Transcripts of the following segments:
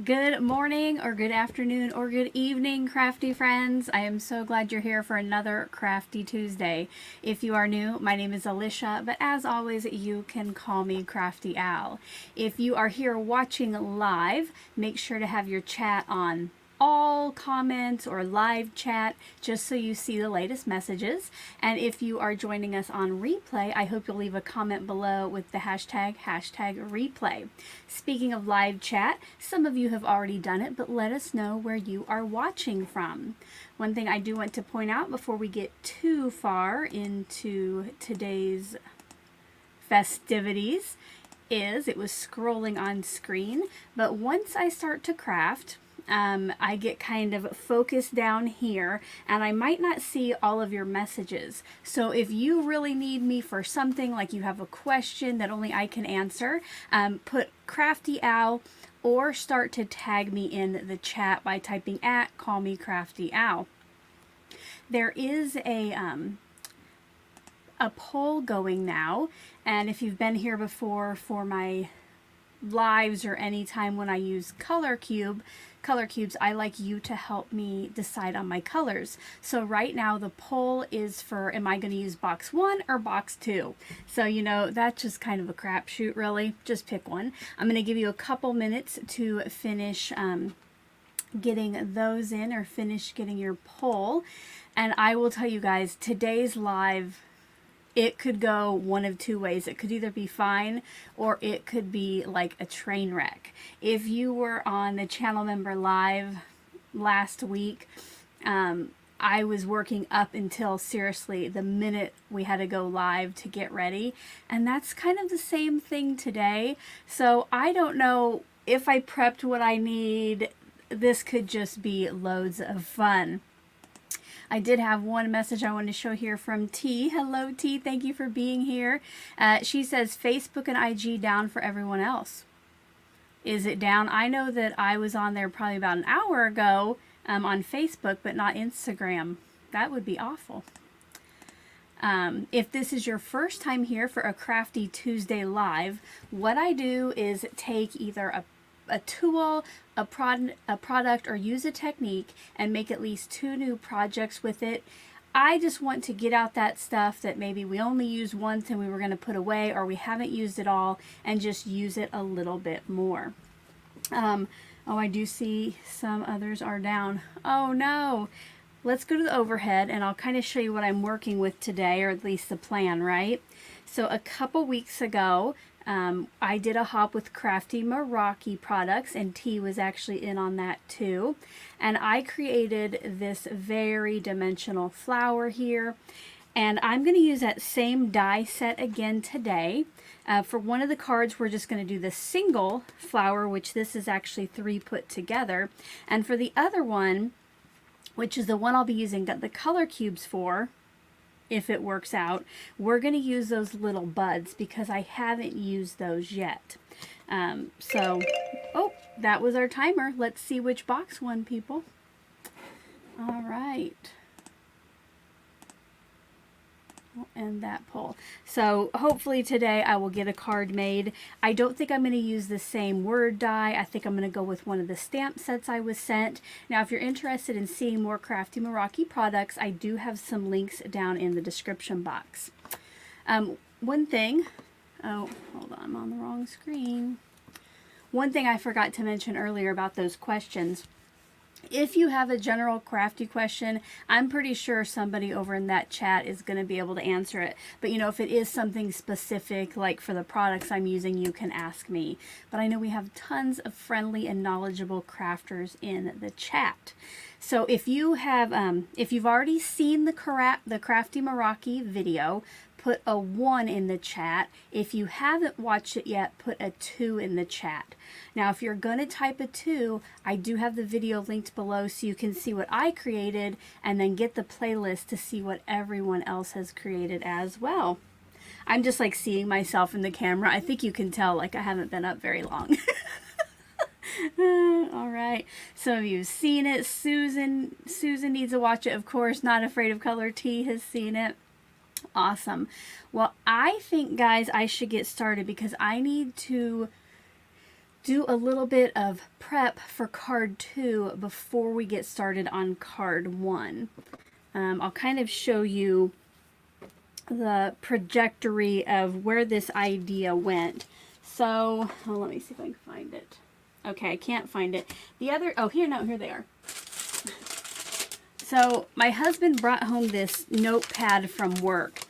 Good morning or good afternoon or good evening, crafty friends. I am so glad you're here for another Crafty Tuesday. If you are new, my name is Alicia, but as always, you can call me Crafty Al. If you are here watching live, make sure to have your chat on all comments or live chat just so you see the latest messages. And if you are joining us on replay, I hope you'll leave a comment below with the hashtag replay. Speaking of live chat, some of you have already done it, but let us know where you are watching from. One thing I do want to point out before we get too far into today's festivities is it was scrolling on screen, but once I start to craft, I get kind of focused down here and I might not see all of your messages. So if you really need me for something, like you have a question that only I can answer, put Crafty Owl or start to tag me in the chat by typing at call me Crafty Owl. There is a poll going now, and if you've been here before for my lives or any time when I use color cubes, I like you to help me decide on my colors. So right now the poll is for, am I going to use box 1 or box 2? So you know, that's just kind of a crapshoot really. Just pick one. I'm going to give you a couple minutes to finish getting those in, or finish getting your poll. And I will tell you guys, today's live, it could go one of two ways. It could either be fine or it could be like a train wreck. If you were on the channel member live last week, I was working up until seriously the minute we had to go live to get ready. And that's kind of the same thing today. So I don't know if I prepped what I need. This could just be loads of fun. I did have one message I want to show here from T. Hello, T. Thank you for being here. She says, Facebook and IG down for everyone else. Is it down? I know that I was on there probably about an hour ago on Facebook, but not Instagram. That would be awful. If this is your first time here for a Crafty Tuesday live, what I do is take either a tool, a product, or use a technique and make at least 2 new projects with it. I just want to get out that stuff that maybe we only used once and we were going to put away, or we haven't used it all, and just use it a little bit more. Oh, I do see some others are down. Oh no. Let's go to the overhead and I'll kind of show you what I'm working with today, or at least the plan, right? So a couple weeks ago, I did a hop with Crafty Meraki products, and T was actually in on that too. And I created this very dimensional flower here. And I'm going to use that same die set again today. For one of the cards, we're just going to do the single flower, which this is actually 3 put together. And for the other one, which is the one I'll be using the color cubes for, if it works out, we're going to use those little buds because I haven't used those yet. Oh, that was our timer. Let's see which box won, people. All right. We'll end that poll. So hopefully today I will get a card made. I don't think I'm going to use the same word die. I think I'm going to go with one of the stamp sets I was sent. Now, if you're interested in seeing more Crafty Meraki products, I do have some links down in the description box. One thing, oh, hold on, I'm on the wrong screen. One thing I forgot to mention earlier about those questions. If you have a general crafty question, I'm pretty sure somebody over in that chat is going to be able to answer it. But you know, if it is something specific, like for the products I'm using, you can ask me. But I know we have tons of friendly and knowledgeable crafters in the chat. So if you have, if you've already seen the Crafty Meraki video, put a 1 in the chat. If you haven't watched it yet, put a 2 in the chat. Now, if you're going to type a 2, I do have the video linked below so you can see what I created and then get the playlist to see what everyone else has created as well. I'm just like seeing myself in the camera. I think you can tell like I haven't been up very long. All right, some of you have seen it. Susan needs to watch it, of course. Not Afraid of Color T has seen it. Awesome. Well, I think, guys, I should get started because I need to do a little bit of prep for card 2 before we get started on card 1. I'll kind of show you the trajectory of where this idea went. So, let me see if I can find it. Okay, I can't find it. The other, oh, here they are. So, my husband brought home this notepad from work,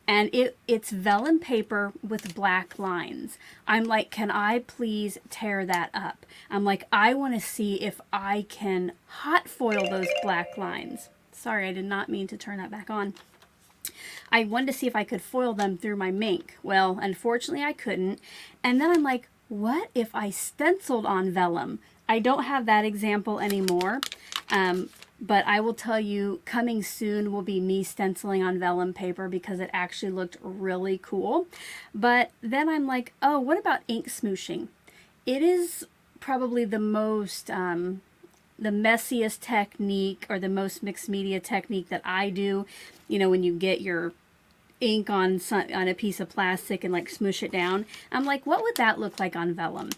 and it's vellum paper with black lines. I'm like, can I please tear that up? I'm like, I want to see if I can hot foil those black lines. Sorry, I did not mean to turn that back on. I wanted to see if I could foil them through my Mink. Well, unfortunately I couldn't. And then I'm like, what if I stenciled on vellum? I don't have that example anymore. But I will tell you, coming soon will be me stenciling on vellum paper because it actually looked really cool. But then I'm like, oh, what about ink smooshing? It is probably the most, the messiest technique, or the most mixed media technique that I do. You know, when you get your ink on a piece of plastic and like smoosh it down. I'm like, what would that look like on vellum?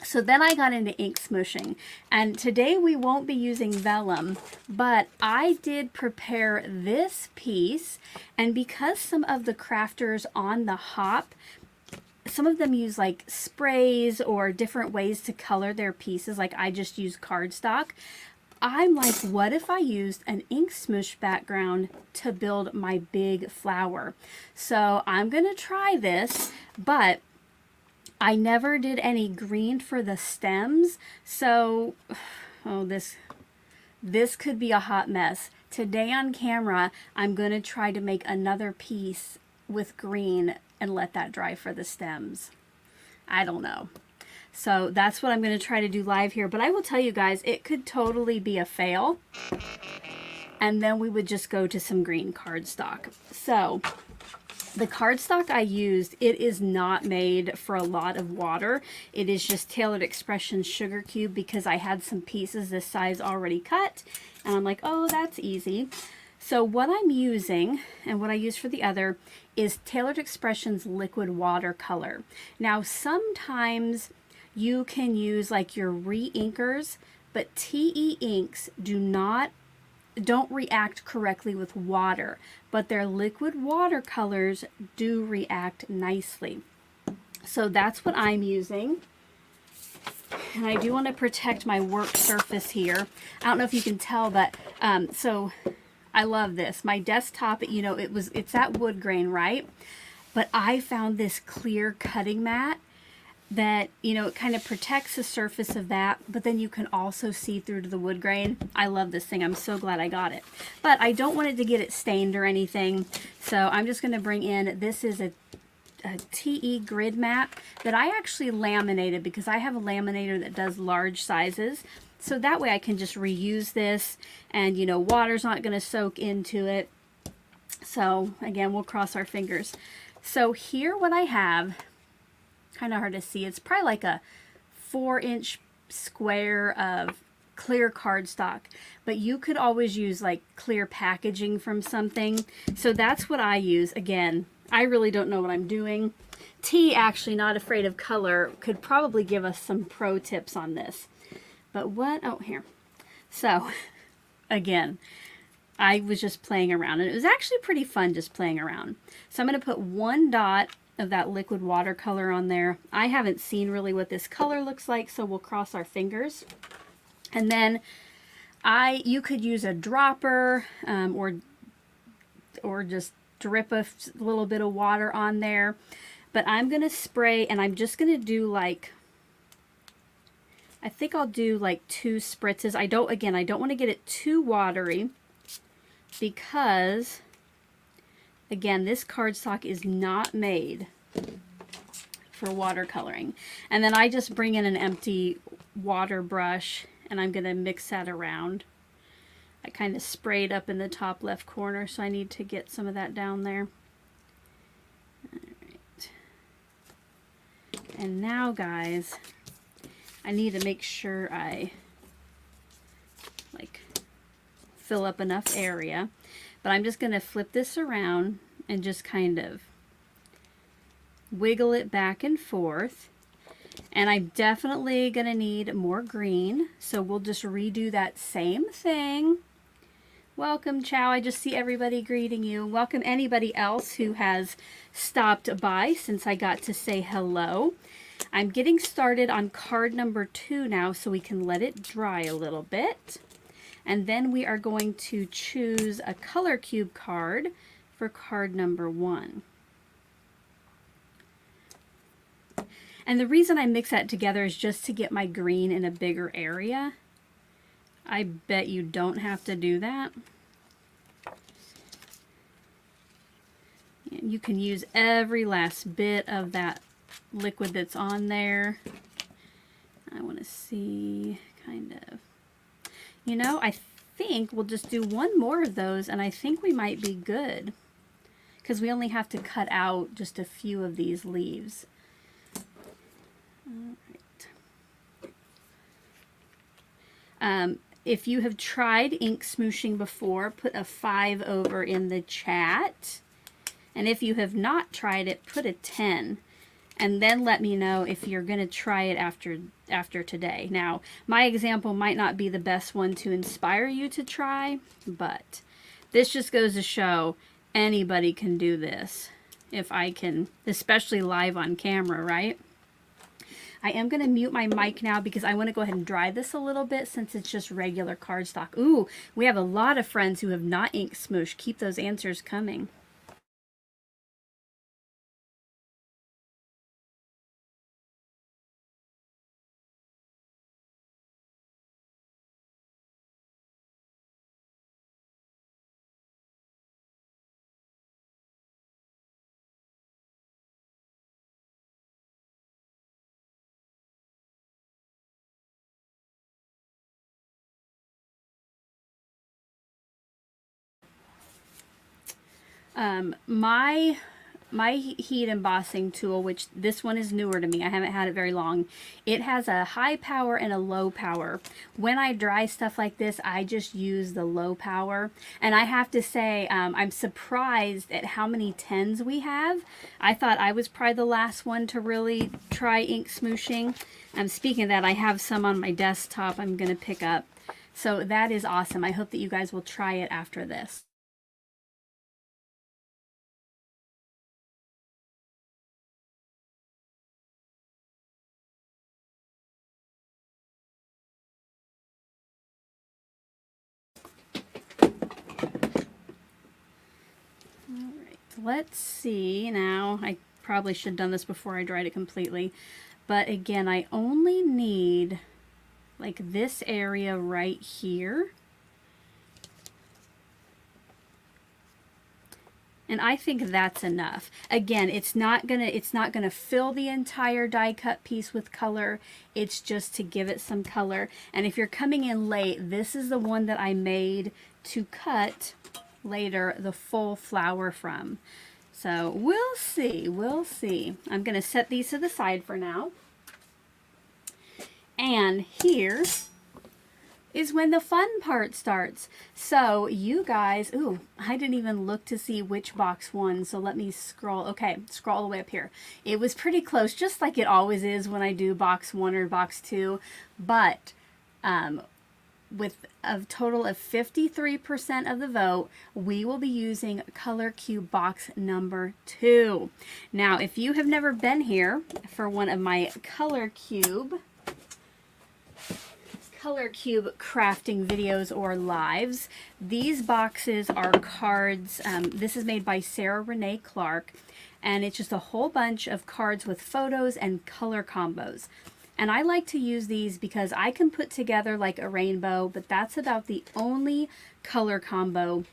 So then I got into ink smooshing, and today we won't be using vellum, but I did prepare this piece, and because some of the crafters on the hop, some of them use like sprays or different ways to color their pieces, like I just use cardstock. I'm like, what if I used an ink smoosh background to build my big flower? So I'm gonna try this, but I never did any green for the stems, so this could be a hot mess. Today on camera, I'm going to try to make another piece with green and let that dry for the stems. I don't know. So that's what I'm going to try to do live here, but I will tell you guys, it could totally be a fail. And then we would just go to some green cardstock. So the cardstock I used, it is not made for a lot of water. It is just Tailored Expressions Sugar Cube because I had some pieces this size already cut. And I'm like, oh, that's easy. So what I'm using, and what I use for the other, is Tailored Expressions Liquid Watercolor. Now, sometimes you can use like your re-inkers, but TE inks don't react correctly with water, but their liquid watercolors do react nicely. So that's what I'm using. And I do want to protect my work surface here. I don't know if you can tell, but so I love this. My desktop, you know, it's that wood grain, right? But I found this clear cutting mat that, you know, it kind of protects the surface of that, but then you can also see through to the wood grain. I love this thing. I'm so glad I got it. But I don't want it to get it stained or anything, so I'm just going to bring in, this is a TE grid mat that I actually laminated because I have a laminator that does large sizes. So that way I can just reuse this, and, you know, water's not going to soak into it. So again, we'll cross our fingers. So here what I have, kind of hard to see, it's probably like a 4-inch square of clear cardstock, but you could always use like clear packaging from something. So that's what I use. Again, I really don't know what I'm doing. T, actually Not Afraid of Color, could probably give us some pro tips on this. But what, oh, here. So again, I was just playing around, and it was actually pretty fun just playing around. So I'm going to put 1 dot of that liquid watercolor on there. I haven't seen really what this color looks like, so we'll cross our fingers. And then you could use a dropper, or just drip a little bit of water on there. But I'm going to spray, and I'm just going to do like, I think I'll do like 2 spritzes. I don't want to get it too watery because, again, this cardstock is not made for watercoloring. And then I just bring in an empty water brush, and I'm going to mix that around. I kind of sprayed up in the top left corner, so I need to get some of that down there. All right. And now, guys, I need to make sure I like fill up enough area. But I'm just going to flip this around and just kind of wiggle it back and forth. And I'm definitely gonna need more green, so we'll just redo that same thing. Welcome, Chow. I just see everybody greeting you. Welcome anybody else who has stopped by since I got to say hello. I'm getting started on card number 2 now, so we can let it dry a little bit. And then we are going to choose a color cube card for card number 1. And the reason I mix that together is just to get my green in a bigger area. I bet you don't have to do that. You can use every last bit of that liquid that's on there. I want to see, kind of. You know, I think we'll just do one more of those, and I think we might be good. Because we only have to cut out just a few of these leaves. All right. If you have tried ink smooshing before, put a 5 over in the chat. And if you have not tried it, put a 10. And then let me know if you're going to try it after today. Now, my example might not be the best one to inspire you to try, but this just goes to show anybody can do this. If I can, especially live on camera, right? I am going to mute my mic now because I want to go ahead and dry this a little bit since it's just regular cardstock. Ooh, we have a lot of friends who have not ink smooshed. Keep those answers coming. My heat embossing tool, which this one is newer to me, I haven't had it very long, it has a high power and a low power. When I dry stuff like this, I just use the low power, and I have to say I'm surprised at how many 10s we have. I thought I was probably the last one to really try ink smooshing. Speaking of that, I have some on my desktop I'm gonna pick up, so that is awesome. I hope that you guys will try it after this. Let's see now. I probably should have done this before I dried it completely, but again, I only need like this area right here, and I think that's enough. Again, it's not gonna fill the entire die cut piece with color. It's just to give it some color. And if you're coming in late, this is the one that I made to cut later the full flower from. So we'll see, we'll see. I'm gonna set these to the side for now. And here is when the fun part starts. So you guys, ooh, I didn't even look to see which box won, so let me scroll. Okay, scroll all the way up here. It was pretty close, just like it always is when I do box 1 or box 2, but with a total of 53% of the vote, we will be using color cube box number 2. Now, if you have never been here for one of my color cube crafting videos or lives, these boxes are cards. This is made by Sarah Renee Clark, and it's just a whole bunch of cards with photos and color combos. And I like to use these because I can put together like a rainbow, but that's about the only color combo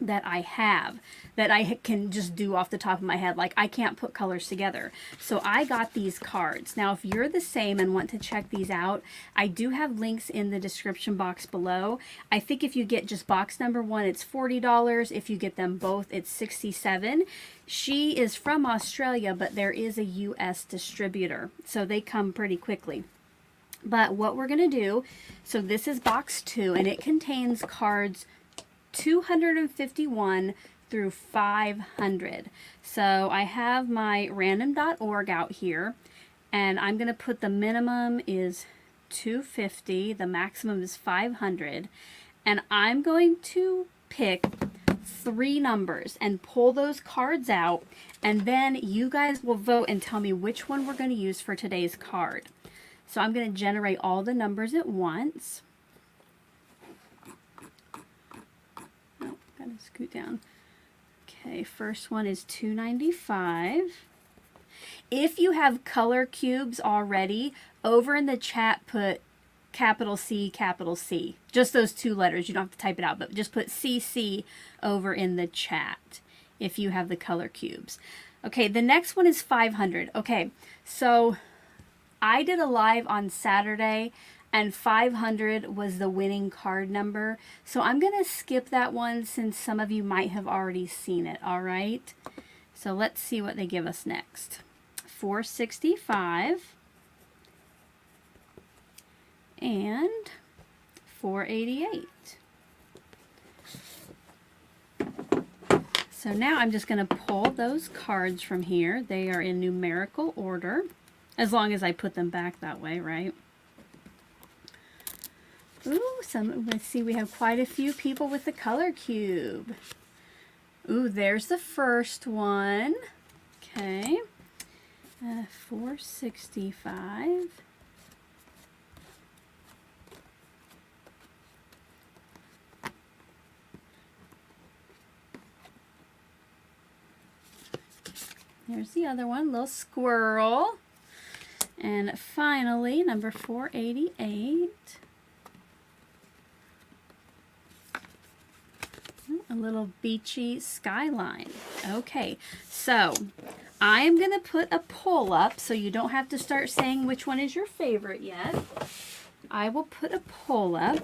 that I have that I can just do off the top of my head. Like, I can't put colors together. So I got these cards. Now, if you're the same and want to check these out, I do have links in the description box below. I think if you get just box number 1, it's $40. If you get them both, it's $67. She is from Australia, but there is a US distributor, so they come pretty quickly. But what we're going to do, so this is box 2, and it contains cards 251 through 500. So I have my random.org out here, And I'm going to put the minimum is 250, the maximum is 500, and I'm going to pick 3 numbers and pull those cards out, and then you guys will vote and tell me which one we're going to use for today's card. So I'm going to generate all the numbers at once. Oh, gotta scoot down. Okay, first one is 295. If you have color cubes already, over in the chat put capital C, capital C. Just those 2 letters. You don't have to type it out, but just put CC over in the chat if you have the color cubes. Okay, the next one is 500. Okay, so I did a live on Saturday and 500 was the winning card number. So I'm going to skip that one since some of you might have already seen it, all right? So let's see what they give us next. 465 and 488. So now I'm just going to pull those cards from here. They are in numerical order, as long as I put them back that way, right? Ooh, let's see, we have quite a few people with the color cube. Ooh, there's the first one. Okay. 465. There's the other one, little squirrel. And finally, number 488. A little beachy skyline. Okay, so I am going to put a poll up so you don't have to start saying which one is your favorite yet. I will put a poll up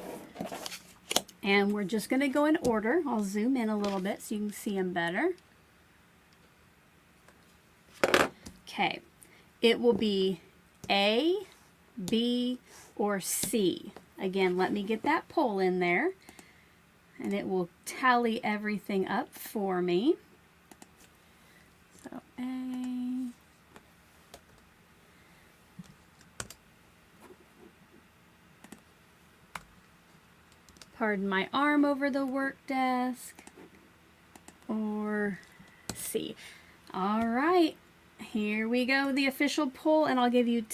and we're just going to go in order. I'll zoom in a little bit so you can see them better. Okay, it will be A, B, or C. Again, let me get that poll in there and it will tally everything up for me. So A. Pardon my arm over the work desk. Or C. All right. Here we go, the official poll, and I'll give you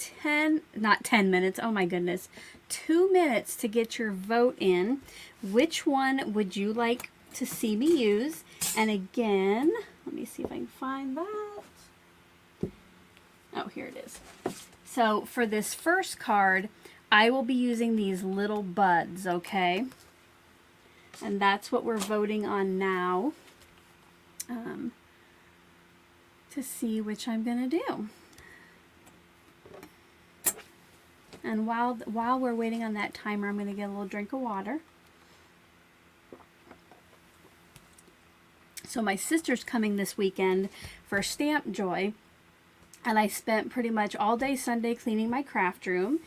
not 10 minutes, oh my goodness, 2 minutes to get your vote in. Which one would you like to see me use? And again, let me see if I can find that. Oh, here it is. So for this first card, I will be using these little buds, okay? And that's what we're voting on now. To see which I'm going to do. And while we're waiting on that timer, I'm going to get a little drink of water. So my sister's coming this weekend for Stamp Joy, and I spent pretty much all day Sunday cleaning my craft room.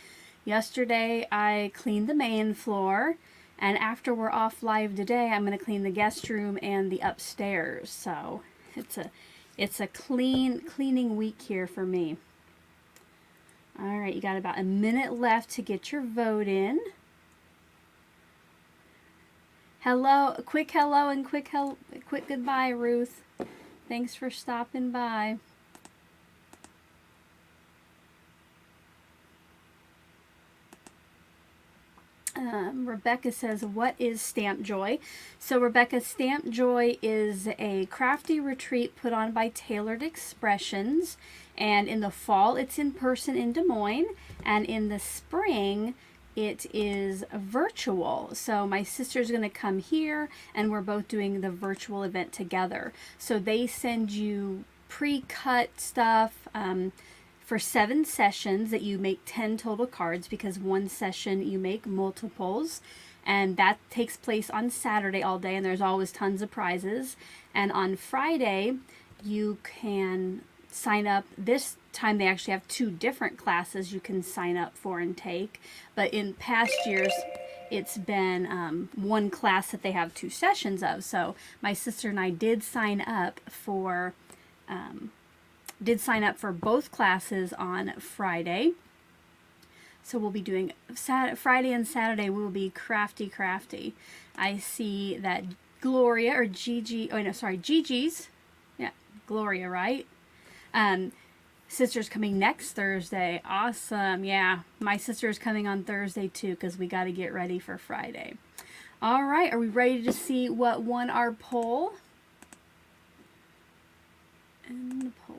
Yesterday I cleaned the main floor, and after we're off live today, I'm going to clean the guest room and the upstairs. So it's a cleaning week here for me. All right, you got about a minute left to get your vote in. Hello, quick hello and quick goodbye, Ruth. Thanks for stopping by. Rebecca says, what is Stamp Joy? So Rebecca, Stamp Joy is a crafty retreat put on by Tailored Expressions. And in the fall, it's in person in Des Moines. And in the spring, it is virtual. So my sister's going to come here, and we're both doing the virtual event together. So they send you pre-cut stuff, for 7 sessions that you make 10 total cards, because one session you make multiples, and that takes place on Saturday all day, and there's always tons of prizes. And on Friday you can sign up. This time they actually have 2 different classes you can sign up for and take, but in past years it's been one class that they have 2 sessions of. So my sister and I did sign up for did sign up for both classes on Friday. So we'll be doing Friday and Saturday. We will be crafty. I see that Gloria or Gigi. Oh no, sorry, Gigi's. Yeah, Gloria, right? Sister's coming next Thursday. Awesome. Yeah, my sister is coming on Thursday too because we got to get ready for Friday. All right, are we ready to see what won our poll? And the poll.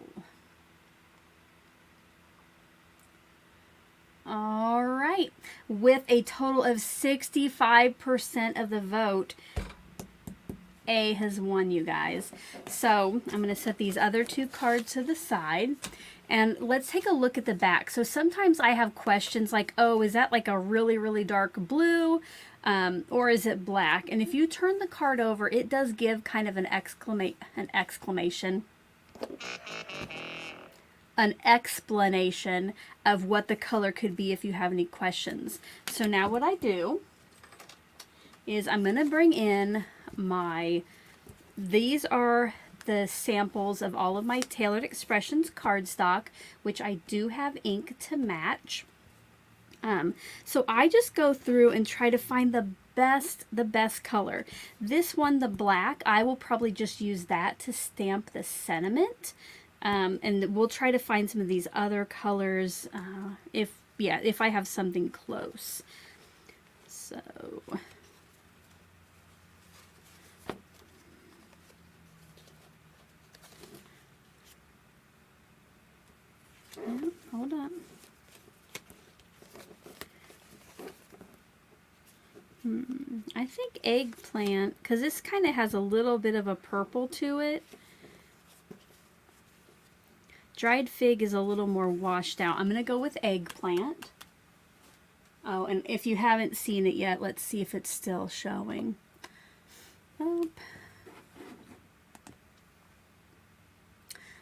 All right, with a total of 65% of the vote, A has won, you guys. So I'm going to set these other two cards to the side. And let's take a look at the back. So sometimes I have questions like, oh, is that like a really, really dark blue? Or is it black? And if you turn the card over, it does give kind of an explanation of what the color could be if you have any questions. So now what I do is I'm going to bring in these are the samples of all of my Tailored Expressions cardstock, which I do have ink to match. So I just go through and try to find the best color. This one, the black, I will probably just use that to stamp the sentiment. And we'll try to find some of these other colors if I have something close. So hold on. I think eggplant, because this kind of has a little bit of a purple to it. Dried fig is a little more washed out. I'm going to go with eggplant. Oh, and if you haven't seen it yet, let's see if it's still showing. Oh.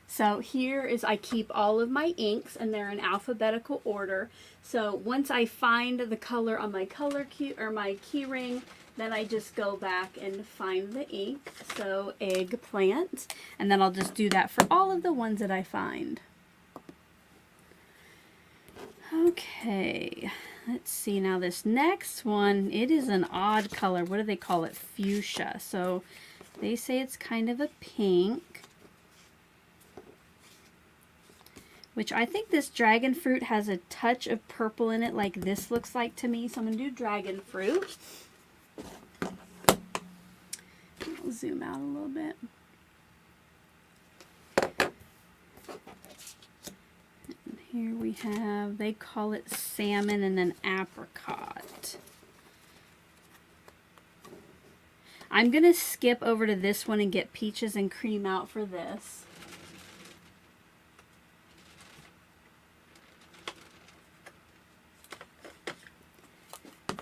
So here is, I keep all of my inks and they're in alphabetical order. So once I find the color on my color key or my key ring, then I just go back and find the ink. So eggplant, and then I'll just do that for all of the ones that I find. Okay, let's see now this next one, it is an odd color. What do they call it? Fuchsia. So they say it's kind of a pink. Which I think this dragon fruit has a touch of purple in it like this looks like to me. So I'm going to do dragon fruit. I'll zoom out a little bit. And here we have, they call it salmon and then apricot. I'm going to skip over to this one and get peaches and cream out for this.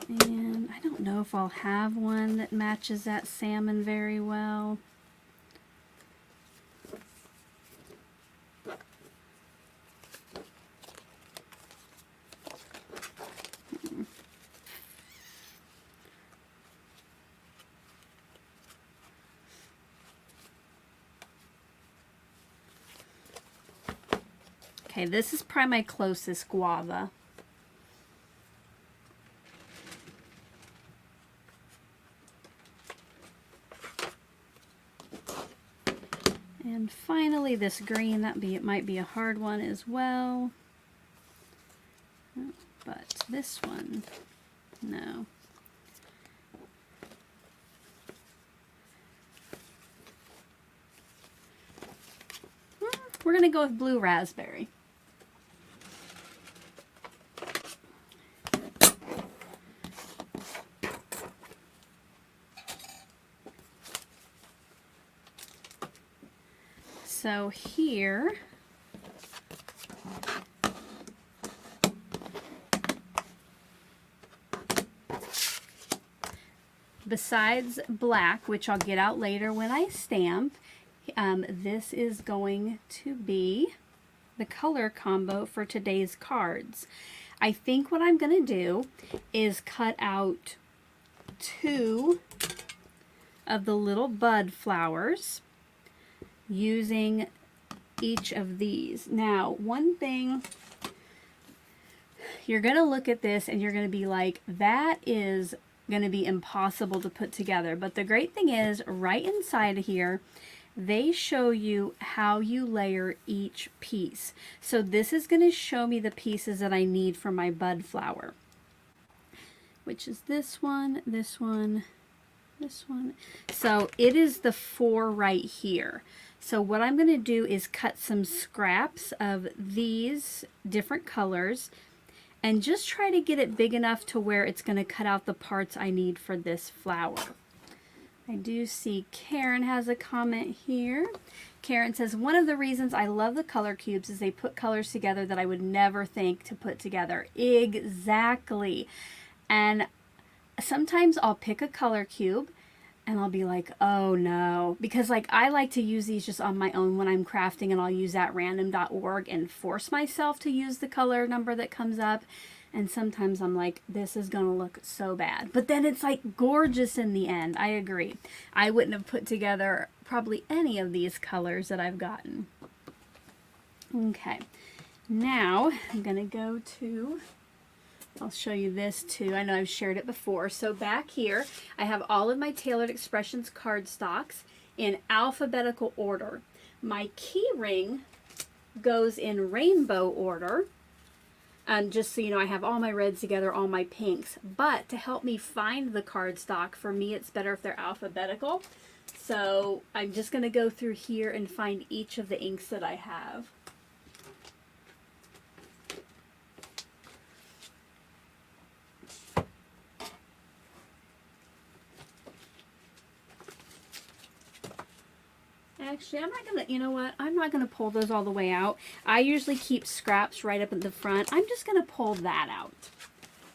And I don't know if I'll have one that matches that salmon very well. Okay, this is probably my closest guava. And finally, this green, it might be a hard one as well. But this one, no. We're going to go with blue raspberry. So here, besides black, which I'll get out later when I stamp, this is going to be the color combo for today's cards. I think what I'm going to do is cut out 2 of the little bud flowers using each of these. Now, one thing, you're going to look at this and you're going to be like, that is going to be impossible to put together. But the great thing is, right inside of here, they show you how you layer each piece. So this is going to show me the pieces that I need for my bud flower, which is this one, this one, this one. So it is the 4 right here. So what I'm going to do is cut some scraps of these different colors and just try to get it big enough to where it's going to cut out the parts I need for this flower. I do see Karen has a comment here. Karen says, one of the reasons I love the color cubes is they put colors together that I would never think to put together. Exactly. And sometimes I'll pick a color cube and I'll be like, oh no, because like I like to use these just on my own when I'm crafting, and I'll use that random.org and force myself to use the color number that comes up. And sometimes I'm like, this is gonna look so bad, but then it's like gorgeous in the end. I agree. I wouldn't have put together probably any of these colors that I've gotten. Okay, now I'm gonna go to, I'll show you this too. I know I've shared it before. So back here, I have all of my Tailored Expressions cardstocks in alphabetical order. My key ring goes in rainbow order. And just so you know, I have all my reds together, all my pinks. But to help me find the cardstock, for me it's better if they're alphabetical. So I'm just going to go through here and find each of the inks that I have. Actually, I'm not going to, you know what? I'm not going to pull those all the way out. I usually keep scraps right up at the front. I'm just going to pull that out,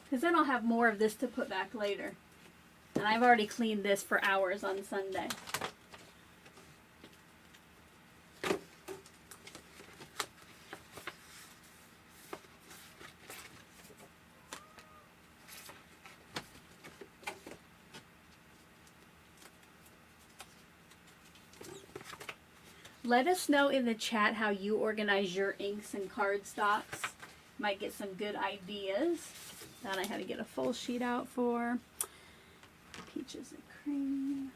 because then I'll have more of this to put back later. And I've already cleaned this for hours on Sunday. Let us know in the chat how you organize your inks and cardstocks. Might get some good ideas. That I had to get a full sheet out for. Peaches and cream.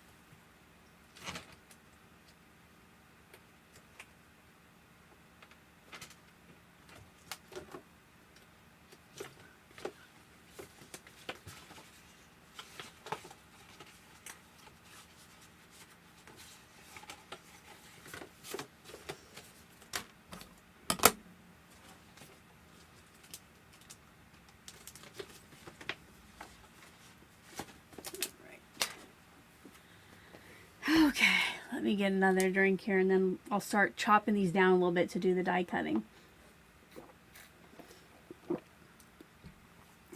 Okay, let me get another drink here and then I'll start chopping these down a little bit to do the die cutting.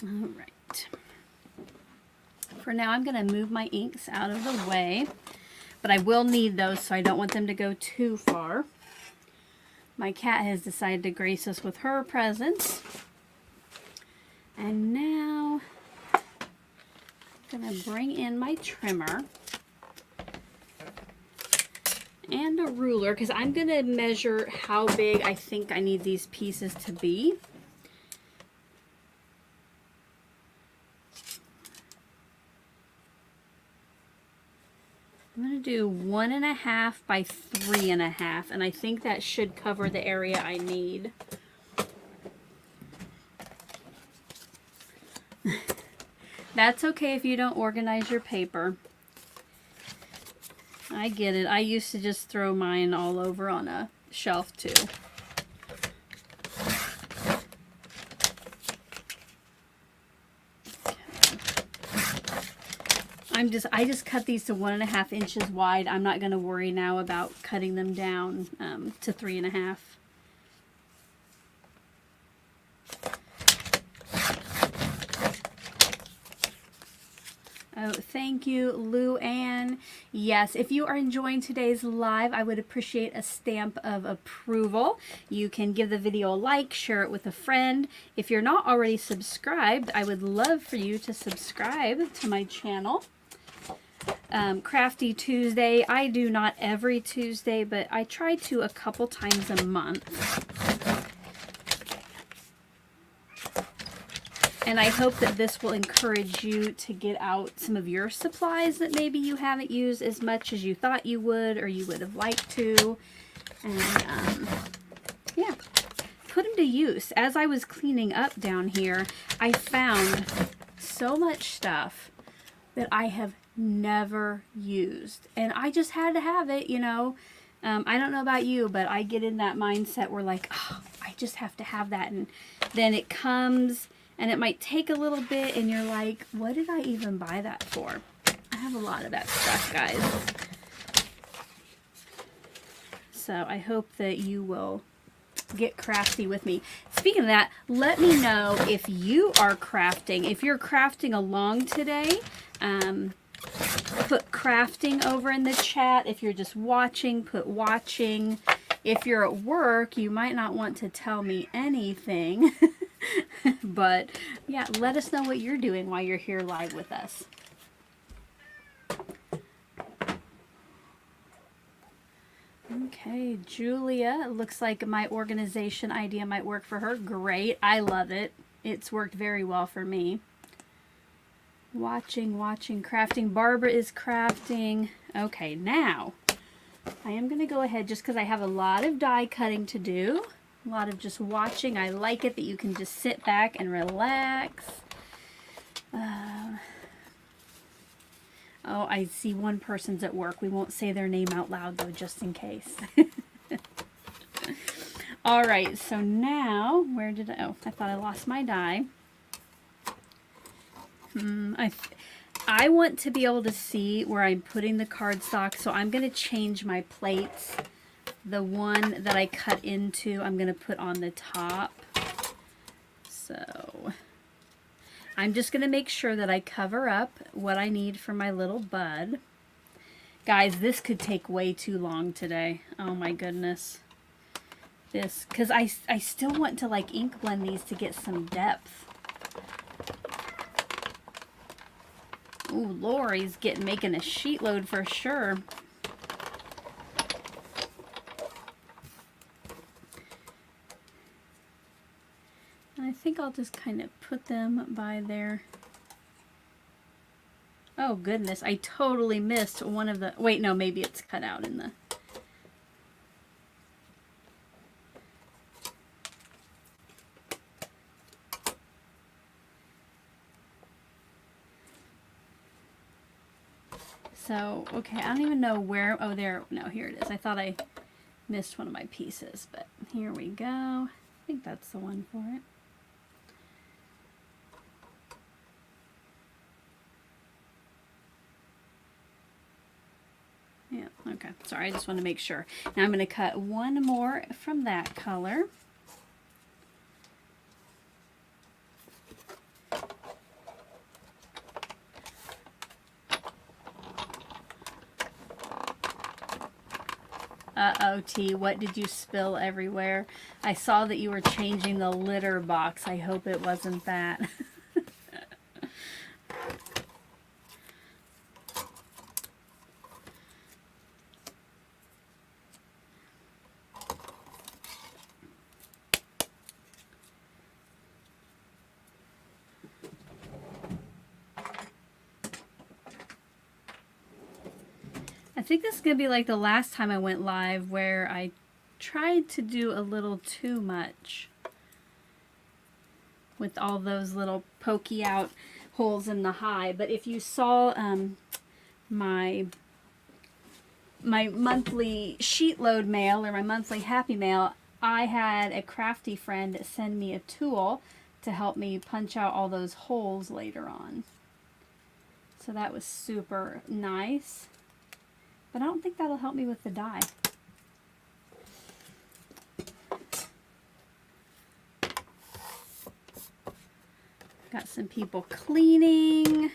All right. For now, I'm going to move my inks out of the way, but I will need those, so I don't want them to go too far. My cat has decided to grace us with her presence. And now I'm going to bring in my trimmer and a ruler, because I'm going to measure how big I think I need these pieces to be. I'm going to do 1.5 by 3.5, and I think that should cover the area I need. That's okay if you don't organize your paper. I get it. I used to just throw mine all over on a shelf too. I just cut these to 1.5 inches wide. I'm not going to worry now about cutting them down to 3.5. Oh, thank you, Lou Ann. Yes, if you are enjoying today's live, I would appreciate a stamp of approval. You can give the video a like, share it with a friend. If you're not already subscribed, I would love for you to subscribe to my channel. Crafty Tuesday. I do not every Tuesday, but I try to a couple times a month. And I hope that this will encourage you to get out some of your supplies that maybe you haven't used as much as you thought you would or you would have liked to. And yeah, put them to use. As I was cleaning up down here, I found so much stuff that I have never used. And I just had to have it, you know. I don't know about you, but I get in that mindset where like, oh, I just have to have that. And then it comes... and it might take a little bit, and you're like, what did I even buy that for? I have a lot of that stuff, guys. So I hope that you will get crafty with me. Speaking of that, let me know if you are crafting. If you're crafting along today, put crafting over in the chat. If you're just watching, put watching. If you're at work, you might not want to tell me anything. But yeah, let us know what you're doing while you're here live with us. Okay, Julia, it looks like my organization idea might work for her. Great, I love it. It's worked very well for me. Watching, crafting. Barbara is crafting. Okay, now I am going to go ahead just because I have a lot of die cutting to do. A lot of just watching. I like it that you can just sit back and relax. Oh, I see one person's at work. We won't say their name out loud though, just in case. All right, so now, where did I, oh, I thought I lost my die. I want to be able to see where I'm putting the cardstock, so I'm going to change my plates. The one that I cut into, I'm going to put on the top. So I'm just going to make sure that I cover up what I need for my little bud. Guys, this could take way too long today. Oh my goodness. This, because I still want to like ink blend these to get some depth. Ooh, Lori's making a sheet load for sure. I think I'll just kind of put them by there. Oh goodness, I totally missed one of the, wait, no, maybe it's cut out in the, so, okay, I don't even know where, oh there, no, here it is. I thought I missed one of my pieces, but here we go. I think that's the one for it. Yeah, okay. Sorry, I just want to make sure. Now I'm going to cut one more from that color. Uh-oh, T, what did you spill everywhere? I saw that you were changing the litter box. I hope it wasn't that. I think this is going to be like the last time I went live where I tried to do a little too much with all those little pokey out holes in the high. But if you saw my monthly sheet load mail or my monthly happy mail, I had a crafty friend send me a tool to help me punch out all those holes later on. So that was super nice. But I don't think that'll help me with the dye. Got some people cleaning.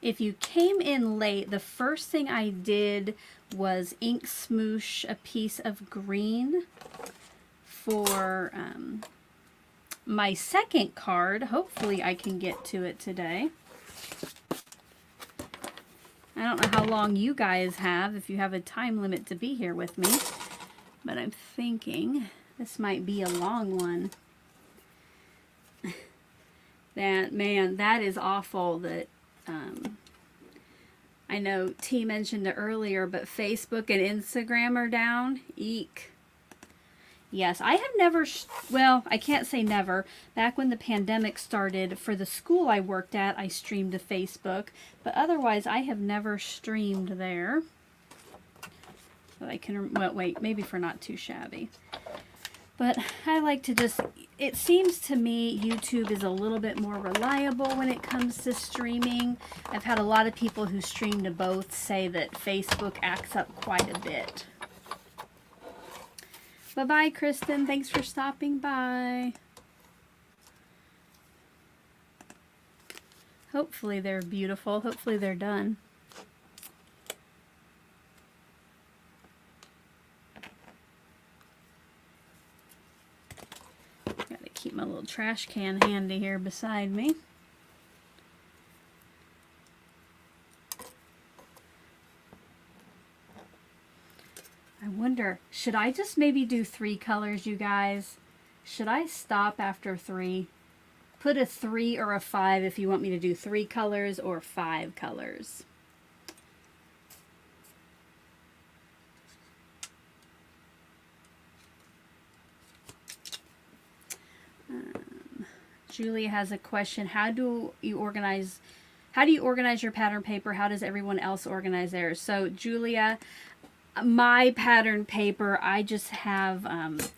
If you came in late, the first thing I did was ink smoosh a piece of green for my second card. Hopefully I can get to it today. I don't know how long you guys have, if you have a time limit to be here with me, but I'm thinking this might be a long one. That is awful that, I know T mentioned it earlier, but Facebook and Instagram are down. Eek. Yes, I have never, well, I can't say never. Back when the pandemic started, for the school I worked at, I streamed to Facebook. But otherwise, I have never streamed there. So I can, well, wait, maybe for Not Too Shabby. But I like to just, it seems to me YouTube is a little bit more reliable when it comes to streaming. I've had a lot of people who stream to both say that Facebook acts up quite a bit. Bye-bye, Kristen. Thanks for stopping by. Hopefully they're beautiful. Hopefully they're done. Gotta keep my little trash can handy here beside me. I wonder, should I just maybe do 3 colors, you guys? Should I stop after 3? Put a 3 or a 5 if you want me to do 3 colors or 5 colors. Julia has a question. How do you organize your pattern paper? How does everyone else organize theirs? So, Julia, my pattern paper, I just have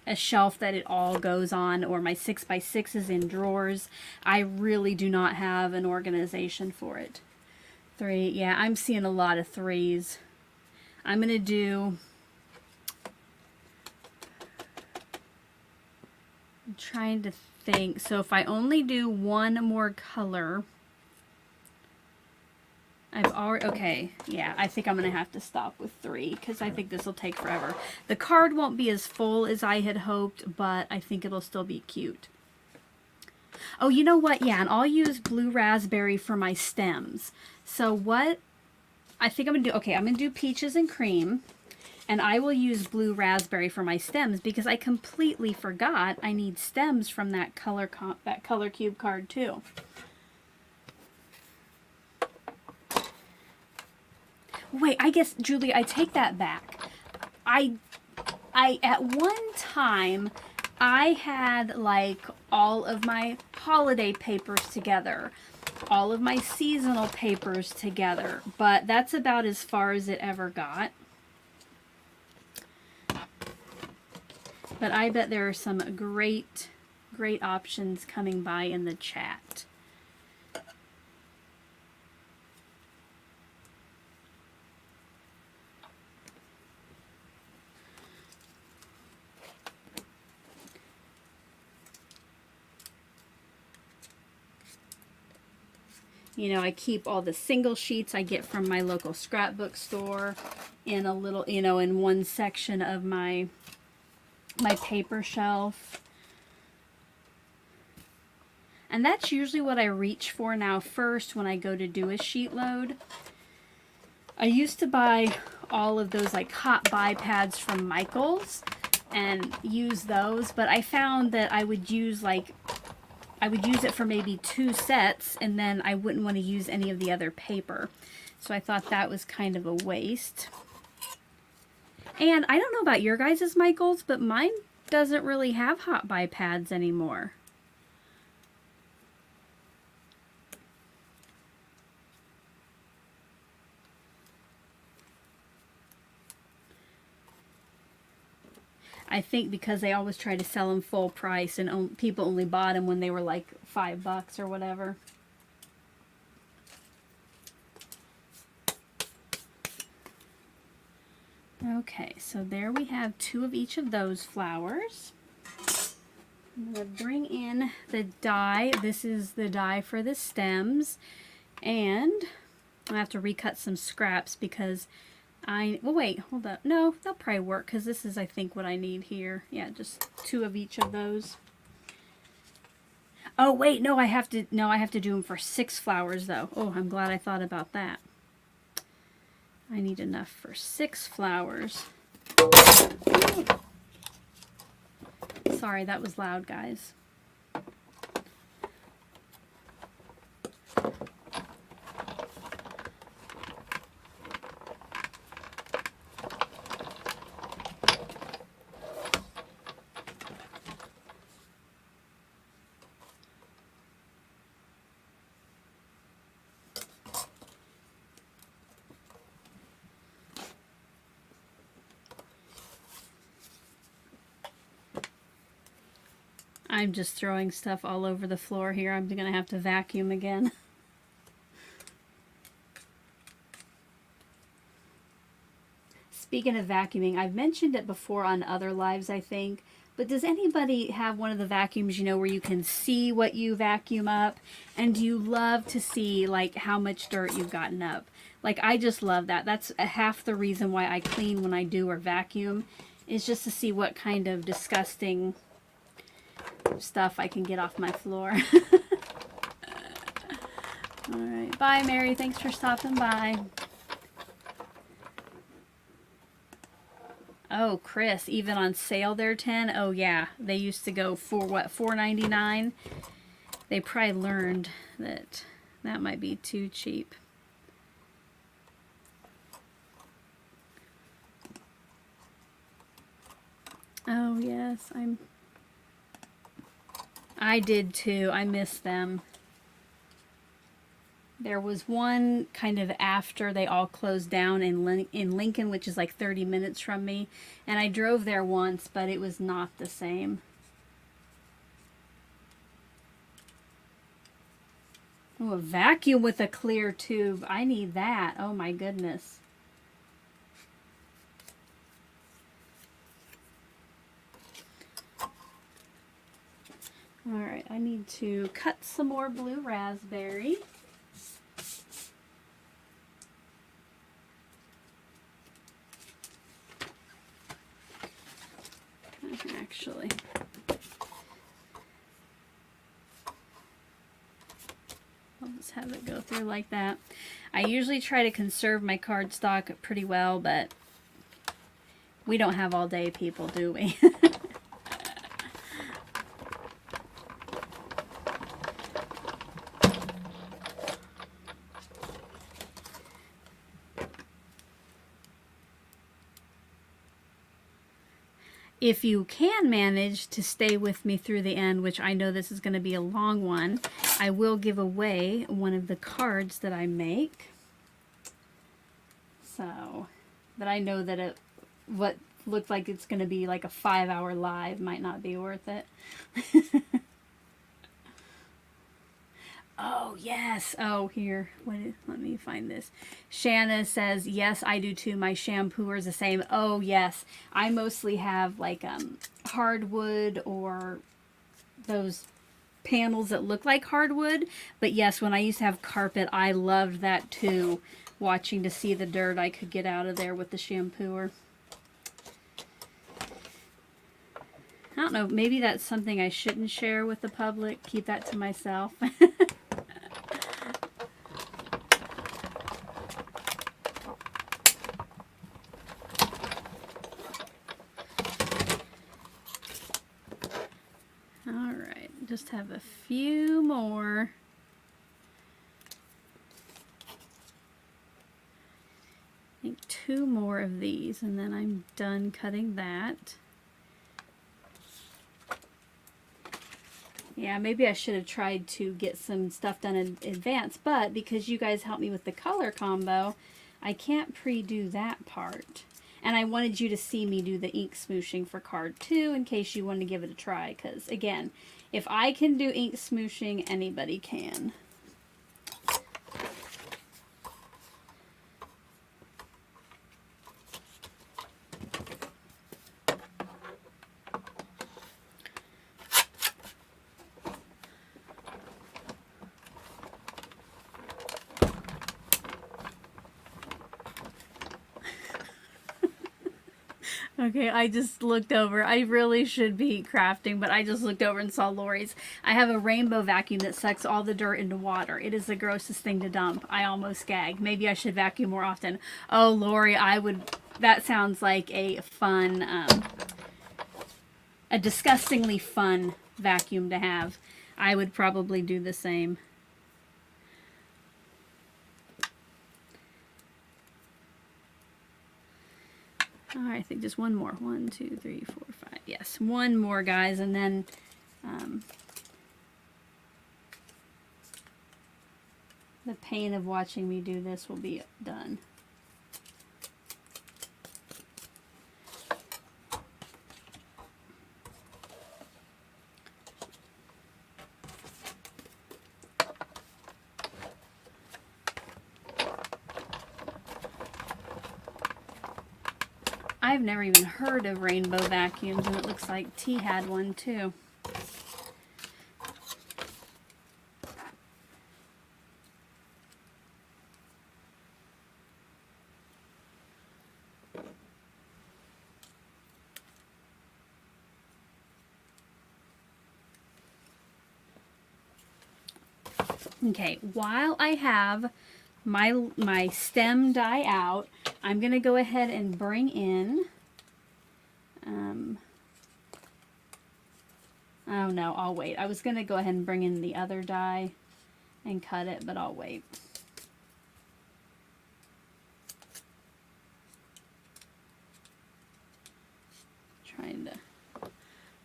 a shelf that it all goes on, or my 6x6 is in drawers. I really do not have an organization for it. 3, yeah, I'm seeing a lot of 3s. I'm going to do, I'm trying to think. So if I only do 1 more color, I've already, okay, yeah, I think I'm going to have to stop with 3 because I think this will take forever. The card won't be as full as I had hoped, but I think it'll still be cute. Oh, you know what? Yeah, and I'll use blue raspberry for my stems. So what I think I'm going to do, okay, I'm going to do peaches and cream, and I will use blue raspberry for my stems because I completely forgot I need stems from that color cube card too. Wait, I guess, Julie, I take that back. I at one time, I had like all of my holiday papers together, all of my seasonal papers together, but that's about as far as it ever got. But I bet there are some great options coming by in the chat. You know, I keep all the single sheets I get from my local scrapbook store in a little, you know, in one section of my paper shelf. And that's usually what I reach for now first when I go to do a sheet load. I used to buy all of those like hot buy pads from Michaels and use those, but I found that I would use it for maybe 2 sets, and then I wouldn't want to use any of the other paper. So I thought that was kind of a waste. And I don't know about your guys' Michaels, but mine doesn't really have hot buy pads anymore. I think because they always try to sell them full price, and people only bought them when they were like $5 or whatever. Okay, so there we have 2 of each of those flowers. I'm going to bring in the die. This is the die for the stems. And I have to recut some scraps because well, wait, hold up. No, they'll probably work because this is, I think, what I need here. Yeah, just 2 of each of those. Oh, wait, no, I have to do them for 6 flowers, though. Oh, I'm glad I thought about that. I need enough for 6 flowers. Sorry, that was loud, guys. I'm just throwing stuff all over the floor here. I'm going to have to vacuum again. Speaking of vacuuming, I've mentioned it before on other lives, I think, but does anybody have one of the vacuums, you know, where you can see what you vacuum up? And do you love to see, like, how much dirt you've gotten up? Like, I just love that. That's half the reason why I clean when I do or vacuum, is just to see what kind of disgusting stuff I can get off my floor. All right, bye Mary, thanks for stopping by. Oh, Chris, even on sale they're 10. Oh yeah, they used to go for what, $4.99. They probably learned that that might be too cheap. Oh yes, I did too. I miss them. There was one kind of after they all closed down in Lincoln, which is like 30 minutes from me. And I drove there once, but it was not the same. Oh, a vacuum with a clear tube. I need that. Oh my goodness. All right, I need to cut some more blue raspberry. Actually, I'll just have it go through like that. I usually try to conserve my cardstock pretty well, but we don't have all day, people, do we? If you can manage to stay with me through the end, which I know this is going to be a long one, I will give away one of the cards that I make. So, but I know that what looked like it's going to be like a 5-hour live might not be worth it. Oh, yes. Oh, here. Let me find this. Shanna says, yes, I do too. My shampooer is the same. Oh, yes. I mostly have like hardwood or those panels that look like hardwood. But yes, when I used to have carpet, I loved that too. Watching to see the dirt I could get out of there with the shampooer. I don't know. Maybe that's something I shouldn't share with the public. Keep that to myself. Just have a few more. I think 2 more of these, and then I'm done cutting that. Yeah, maybe I should have tried to get some stuff done in advance, but because you guys helped me with the color combo, I can't pre-do that part. And I wanted you to see me do the ink smooshing for card 2 in case you wanted to give it a try, because again, if I can do ink smooshing, anybody can. Okay, I just looked over. I really should be crafting, but I just looked over and saw Lori's. I have a rainbow vacuum that sucks all the dirt into water. It is the grossest thing to dump. I almost gag. Maybe I should vacuum more often. Oh, Lori, I would... That sounds like a fun, a disgustingly fun vacuum to have. I would probably do the same. All right, I think just one more. 1, 2, 3, 4, 5. Yes, one more, guys, and then the pain of watching me do this will be done. I've never even heard of rainbow vacuums, and it looks like T had one too. Okay, while I have my stem die out, I'm going to go ahead and bring in, oh no, I'll wait. I was going to go ahead and bring in the other die and cut it, but I'll wait.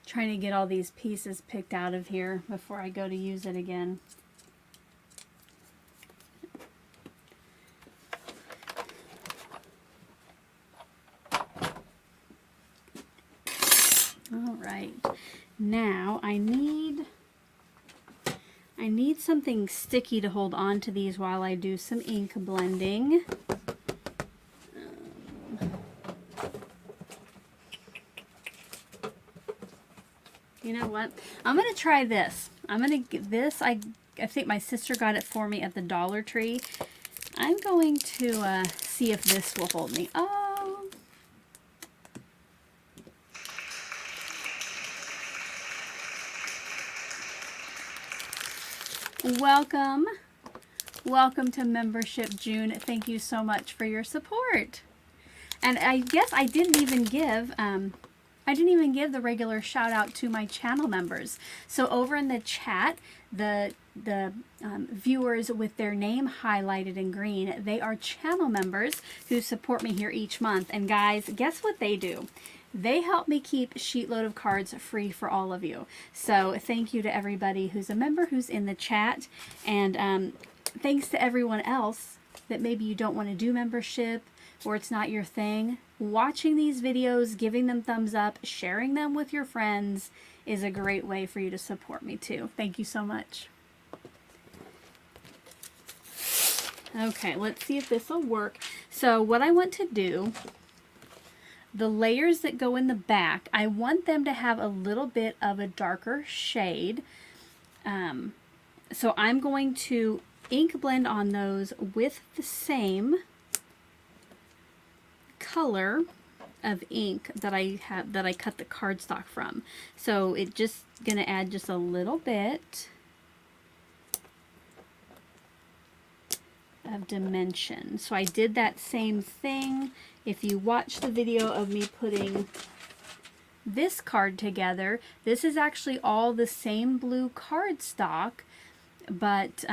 Trying to get all these pieces picked out of here before I go to use it again. All right, now I need something sticky to hold on to these while I do some ink blending. You know what? I'm going to try this. I'm going to get this. I think my sister got it for me at the Dollar Tree. I'm going to see if this will hold me. Oh. Welcome. Welcome to membership, June. Thank you so much for your support. And I guess I didn't even give the regular shout out to my channel members. So over in the chat, the viewers with their name highlighted in green, they are channel members who support me here each month. And guys, guess what they do? They help me keep Sheetload of Cards free for all of you. So thank you to everybody who's a member, who's in the chat. And thanks to everyone else that maybe you don't want to do membership or it's not your thing. Watching these videos, giving them thumbs up, sharing them with your friends is a great way for you to support me too. Thank you so much. Okay, let's see if this will work. So what I want to do, the layers that go in the back, I want them to have a little bit of a darker shade. So I'm going to ink blend on those with the same color of ink that I cut the cardstock from. So it's just gonna add just a little bit of dimension. So I did that same thing. If you watch the video of me putting this card together, this is actually all the same blue cardstock, but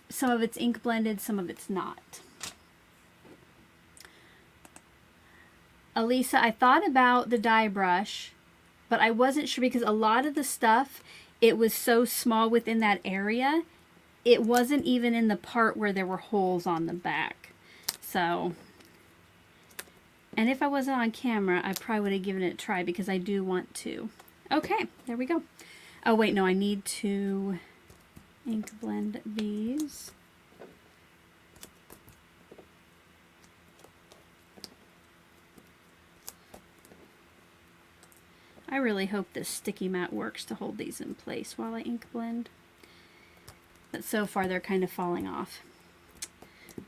some of it's ink blended, some of it's not. Elisa, I thought about the die brush, but I wasn't sure because a lot of the stuff, it was so small within that area, it wasn't even in the part where there were holes on the back. So, and if I wasn't on camera, I probably would have given it a try because I do want to. Okay, there we go. Oh wait, no, I need to ink blend these. I really hope this sticky mat works to hold these in place while I ink blend. But so far they're kind of falling off.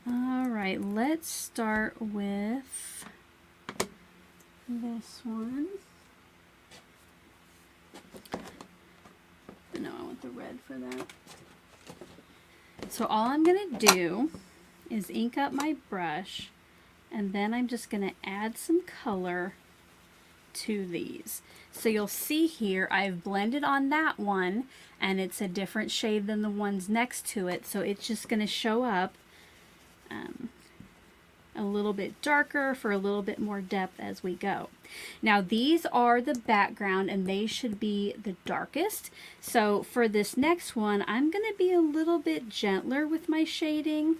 All right, let's start with this one. No, I want the red for that. So all I'm going to do is ink up my brush, and then I'm just going to add some color to these. So you'll see here I've blended on that one, and it's a different shade than the ones next to it, so it's just going to show up a little bit darker for a little bit more depth as we go. Now these are the background and they should be the darkest. So for this next one, I'm going to be a little bit gentler with my shading.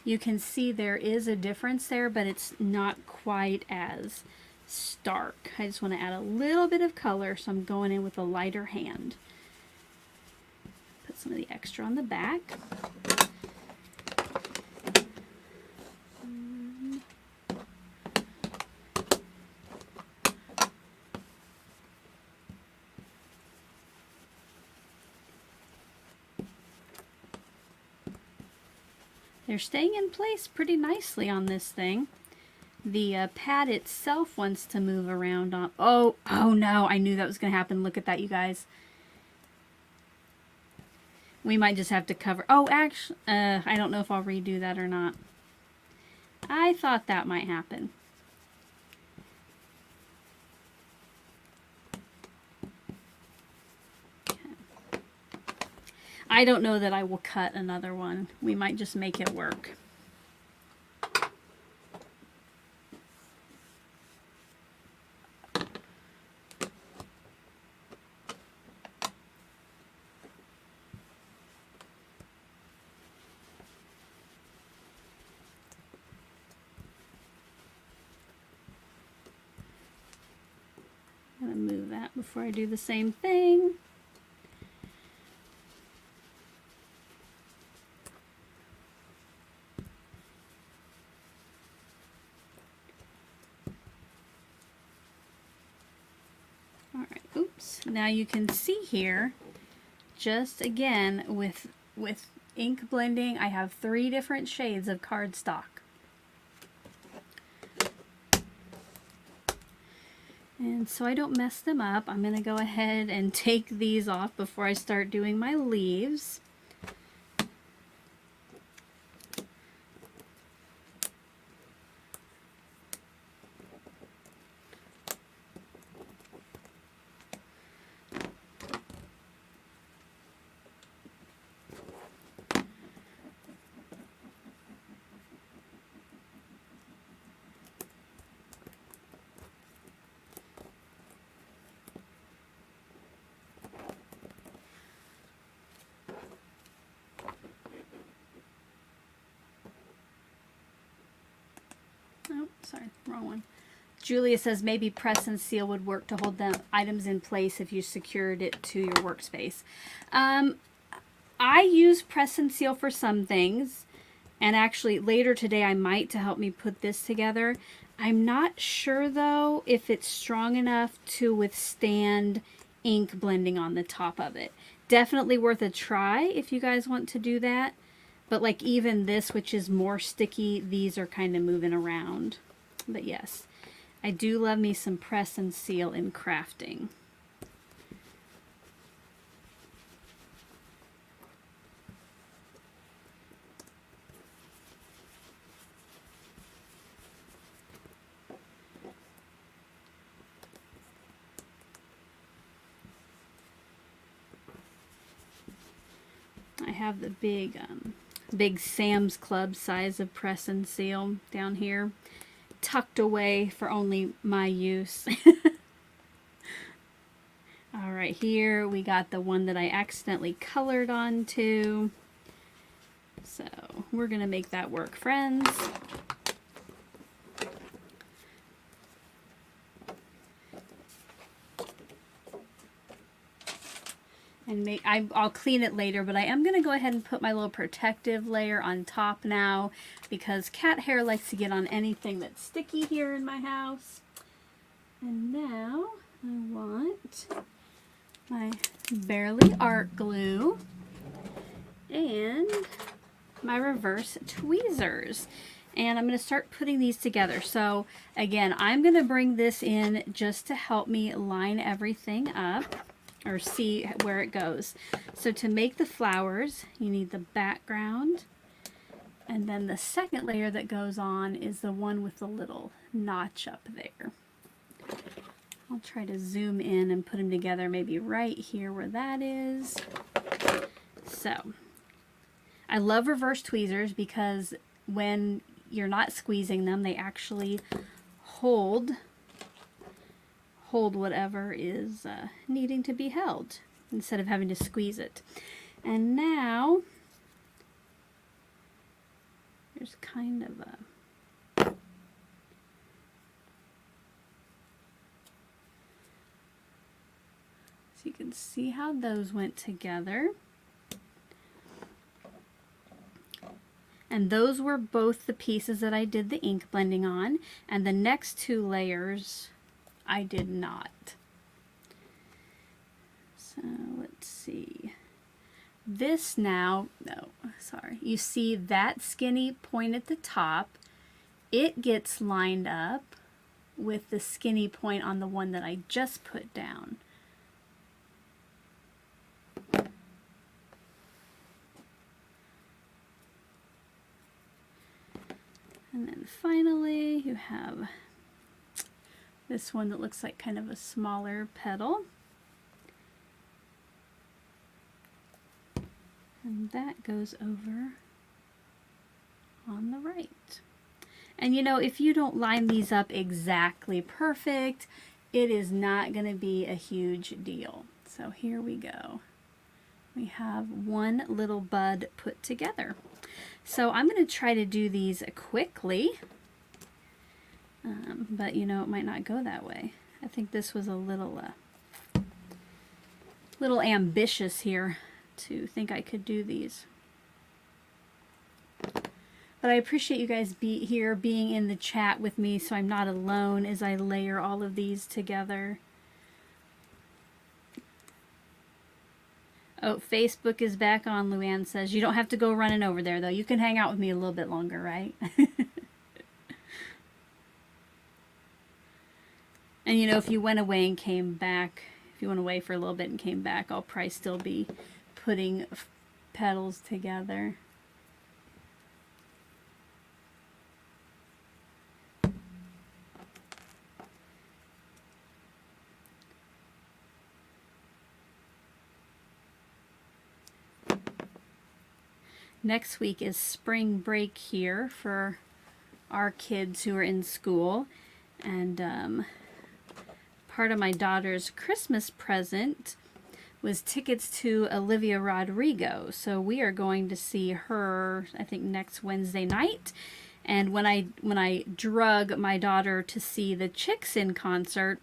You can see there is a difference there, but it's not quite as stark. I just want to add a little bit of color, so I'm going in with a lighter hand. Put some of the extra on the back. They're staying in place pretty nicely on this thing. The pad itself wants to move around on... Oh no, I knew that was going to happen. Look at that, you guys. We might just have to cover... Oh, actually, I don't know if I'll redo that or not. I thought that might happen. I don't know that I will cut another one. We might just make it work. I'm going to move that before I do the same thing. Now you can see here, just again with ink blending, I have 3 different shades of cardstock. And so I don't mess them up, I'm going to go ahead and take these off before I start doing my leaves. Oh, sorry, wrong one. Julia says maybe press and seal would work to hold the items in place if you secured it to your workspace. I use press and seal for some things, and actually later today I might to help me put this together. I'm not sure though if it's strong enough to withstand ink blending on the top of it. Definitely worth a try if you guys want to do that. But like even this, which is more sticky, these are kind of moving around. But yes, I do love me some press and seal in crafting. I have the big Sam's Club size of press and seal down here, tucked away for only my use. All right, here we got the one that I accidentally colored onto. So we're gonna make that work, friends. And I'll clean it later, but I am going to go ahead and put my little protective layer on top now because cat hair likes to get on anything that's sticky here in my house. And now I want my Barely Art Glue and my reverse tweezers. and I'm going to start putting these together. So again, I'm going to bring this in just to help me line everything up or see where it goes. So to make the flowers, you need the background, and then the second layer that goes on is the one with the little notch up there. I'll try to zoom in and put them together maybe right here where that is. So I love reverse tweezers because when you're not squeezing them, they actually hold whatever is needing to be held instead of having to squeeze it. And now there's kind of a so you can see how those went together. And those were both the pieces that I did the ink blending on, and the next two layers I did not. So let's see. This now, no, sorry. You see that skinny point at the top, it gets lined up with the skinny point on the one that I just put down. And then finally you have this one that looks like kind of a smaller petal. And that goes over on the right. And you know, if you don't line these up exactly perfect, it is not going to be a huge deal. So here we go. We have one little bud put together. So I'm going to try to do these quickly, but you know, it might not go that way. I think this was a little ambitious here to think I could do these. But I appreciate you guys being in the chat with me, so I'm not alone as I layer all of these together. Oh, Facebook is back on, Luann says. You don't have to go running over there, though. You can hang out with me a little bit longer, right? And, you know, if you went away and came back, if you went away for a little bit and came back, I'll probably still be putting petals together. Next week is spring break here for our kids who are in school, and part of my daughter's Christmas present was tickets to Olivia Rodrigo. So we are going to see her, I think, next Wednesday night. And when I drug my daughter to see the Chicks in concert,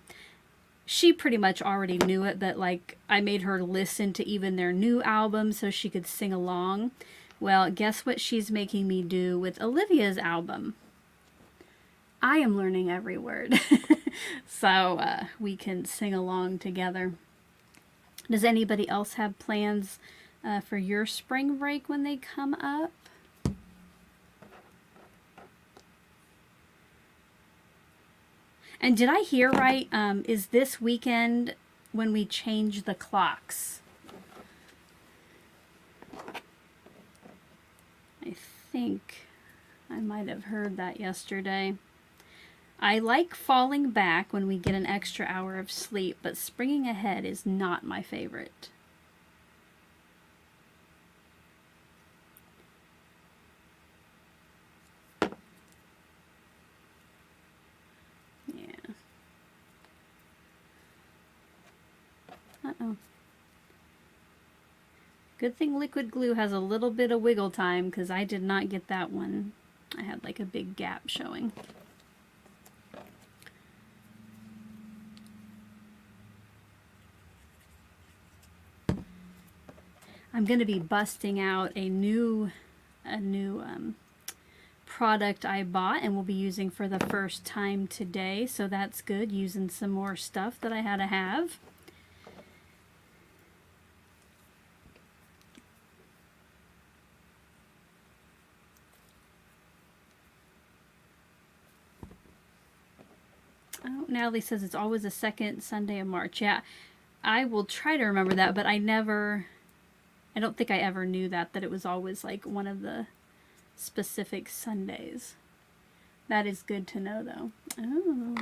she pretty much already knew it, but like I made her listen to even their new album so she could sing along. Well, guess what she's making me do with Olivia's album? I am learning every word. So we can sing along together. Does anybody else have plans for your spring break when they come up? And did I hear right? Is this weekend when we change the clocks? I think I might have heard that yesterday. I like falling back when we get an extra hour of sleep, but springing ahead is not my favorite. Yeah. Uh-oh. Good thing liquid glue has a little bit of wiggle time, because I did not get that one. I had like a big gap showing. I'm going to be busting out a new product I bought and will be using for the first time today, so that's good, using some more stuff that I had to have. Oh, Natalie says it's always the second Sunday of March. Yeah, I will try to remember that, but I don't think I ever knew that it was always like one of the specific Sundays. That is good to know, though. Oh,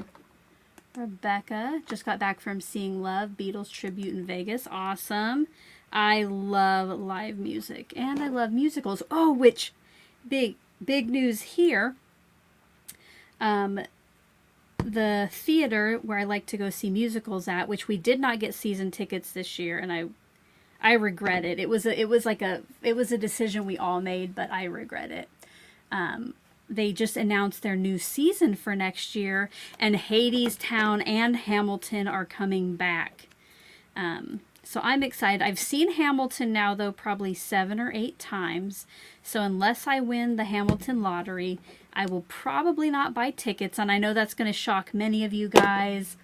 Rebecca just got back from seeing Love, Beatles tribute in Vegas. Awesome. I love live music, and I love musicals. Oh, which, big news here. The theater where I like to go see musicals at, which we did not get season tickets this year, and I regret it. It was a decision we all made, but I regret it. They just announced their new season for next year, and Hadestown and Hamilton are coming back. So I'm excited. I've seen Hamilton now, though, probably 7 or 8 times. So unless I win the Hamilton lottery, I will probably not buy tickets. And I know that's going to shock many of you guys.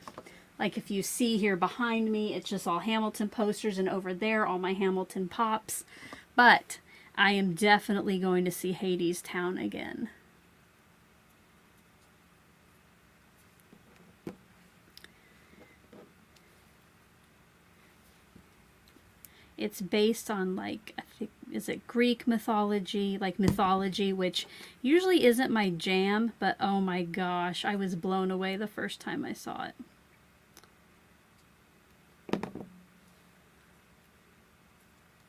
Like if you see here behind me, it's just all Hamilton posters, and over there, all my Hamilton pops. But I am definitely going to see Hadestown again. It's based on, like, I think, is it Greek mythology, which usually isn't my jam, but oh my gosh, I was blown away the first time I saw it.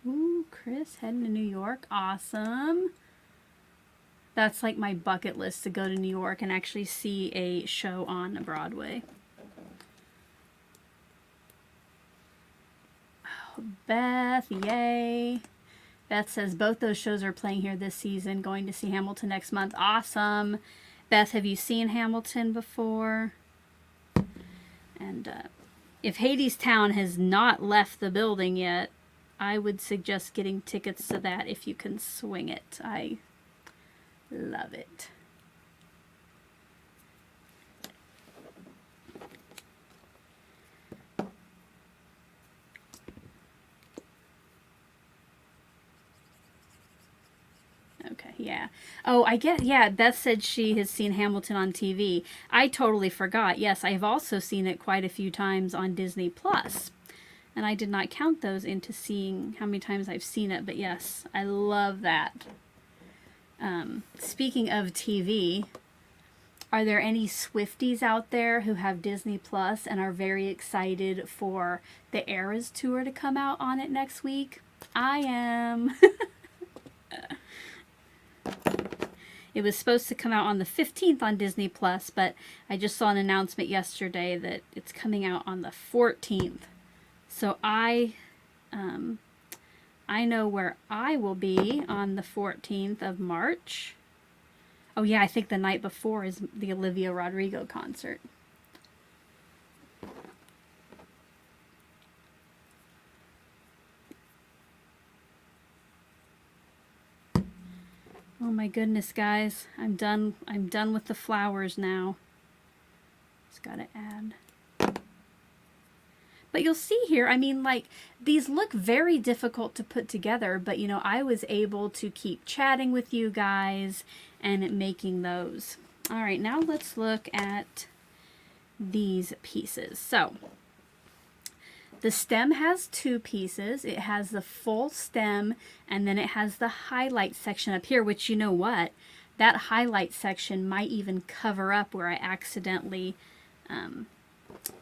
Ooh, Chris heading to New York. Awesome. That's like my bucket list, to go to New York and actually see a show on Broadway. Beth, yay. Beth says both those shows are playing here this season. Going to see Hamilton next month. Awesome. Beth, have you seen Hamilton before? And if Hadestown has not left the building yet, I would suggest getting tickets to that if you can swing it. I love it. Okay, yeah. Oh, yeah, Beth said she has seen Hamilton on TV. I totally forgot. Yes, I have also seen it quite a few times on Disney Plus. And I did not count those into seeing how many times I've seen it, but yes, I love that. Speaking of TV, are there any Swifties out there who have Disney Plus and are very excited for the Eras tour to come out on it next week? I am. It was supposed to come out on the 15th on Disney Plus, but I just saw an announcement yesterday that it's coming out on the 14th. So I know where I will be on the 14th of March. Oh yeah, I think the night before is the Olivia Rodrigo concert. Oh my goodness, guys. I'm done with the flowers now. Just gotta add. But you'll see here, I mean, like, these look very difficult to put together, but, you know, I was able to keep chatting with you guys and making those. All right, now let's look at these pieces. So, the stem has 2 pieces. It has the full stem, and then it has the highlight section up here, which, you know what? That highlight section might even cover up where I accidentally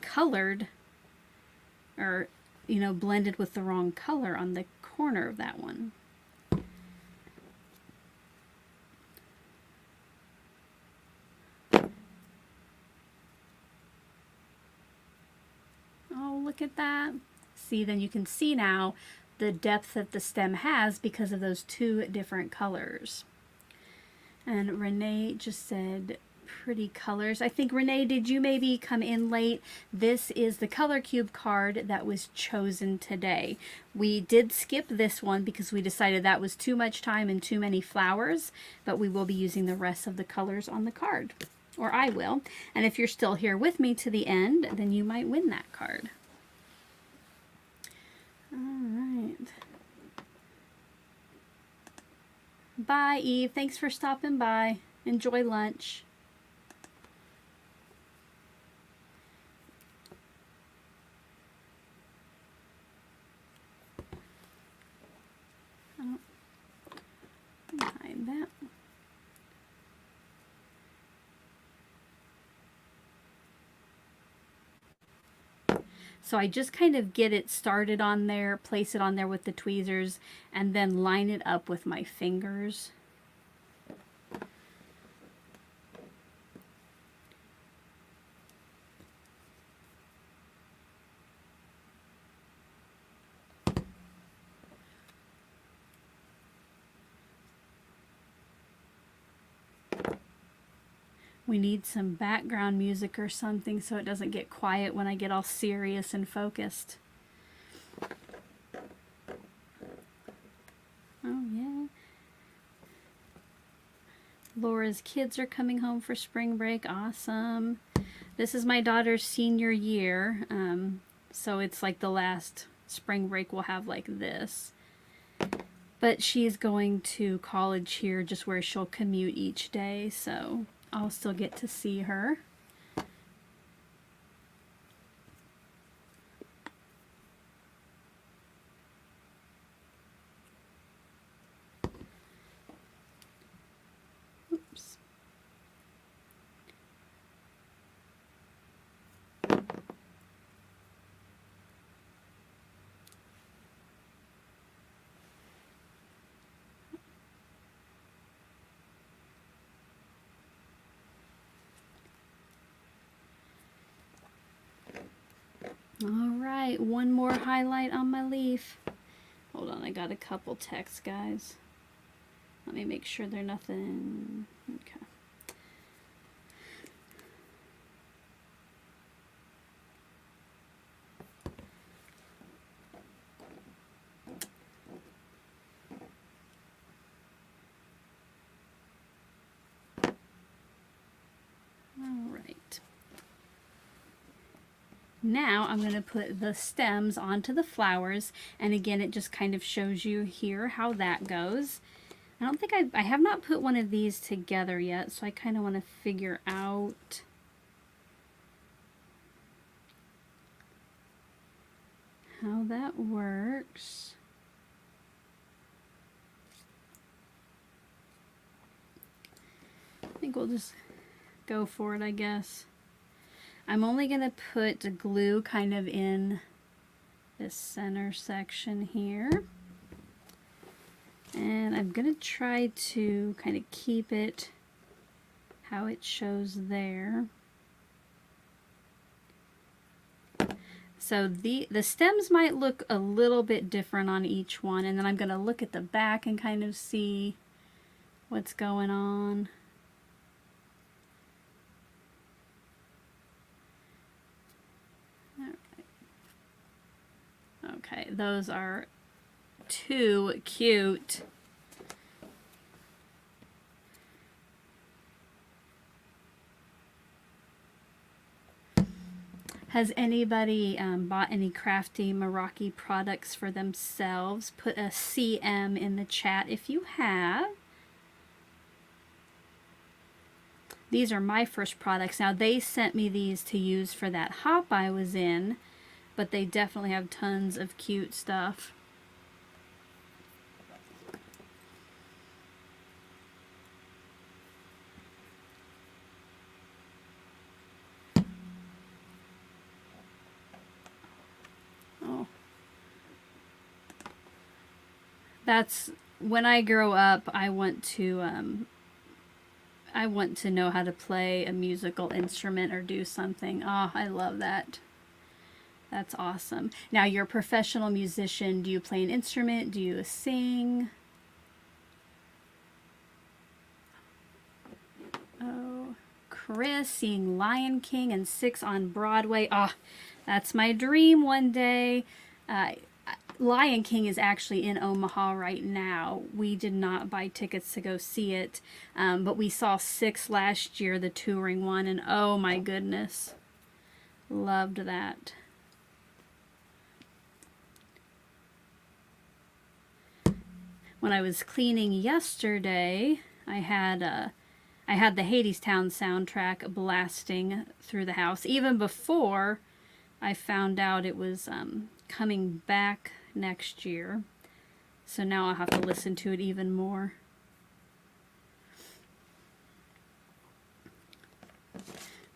colored, or, you know, blended with the wrong color on the corner of that one. Oh, look at that. See, then you can see now the depth that the stem has because of those 2 different colors. And Renee just said pretty colors. I think, Renee, did you maybe come in late? This is the color cube card that was chosen today. We did skip this one because we decided that was too much time and too many flowers, but we will be using the rest of the colors on the card. Or I will. And if you're still here with me to the end, then you might win that card. All right. Bye, Eve. Thanks for stopping by. Enjoy lunch. So I just kind of get it started on there, place it on there with the tweezers, and then line it up with my fingers. We need some background music or something so it doesn't get quiet when I get all serious and focused. Oh yeah. Laura's kids are coming home for spring break. Awesome. This is my daughter's senior year. So it's like the last spring break we'll have like this. But she's going to college here, just where she'll commute each day, so I'll still get to see her. Oops. All right, one more highlight on my leaf. Hold on, I got a couple texts, guys. Let me make sure they're nothing. Okay. All right. Now I'm going to put the stems onto the flowers, and again it just kind of shows you here how that goes. I don't think I have not put one of these together yet, so I kind of want to figure out how that works. I think we'll just go for it, I guess. I'm only going to put glue kind of in this center section here. And I'm going to try to kind of keep it how it shows there. So the stems might look a little bit different on each one, and then I'm going to look at the back and kind of see what's going on. Okay, those are too cute. Has anybody bought any Crafty Meraki products for themselves? Put a CM in the chat if you have. These are my first products. Now, they sent me these to use for that hop I was in, but they definitely have tons of cute stuff. Oh. That's when I grow up, I want to know how to play a musical instrument or do something. Oh, I love that. That's awesome. Now, you're a professional musician. Do you play an instrument? Do you sing? Oh, Chris, seeing Lion King and 6 on Broadway. Ah, oh, that's my dream one day. Lion King is actually in Omaha right now. We did not buy tickets to go see it, but we saw 6 last year, the touring one, and oh my goodness, loved that. When I was cleaning yesterday, I had the Hadestown soundtrack blasting through the house, even before I found out it was coming back next year. So now I'll have to listen to it even more.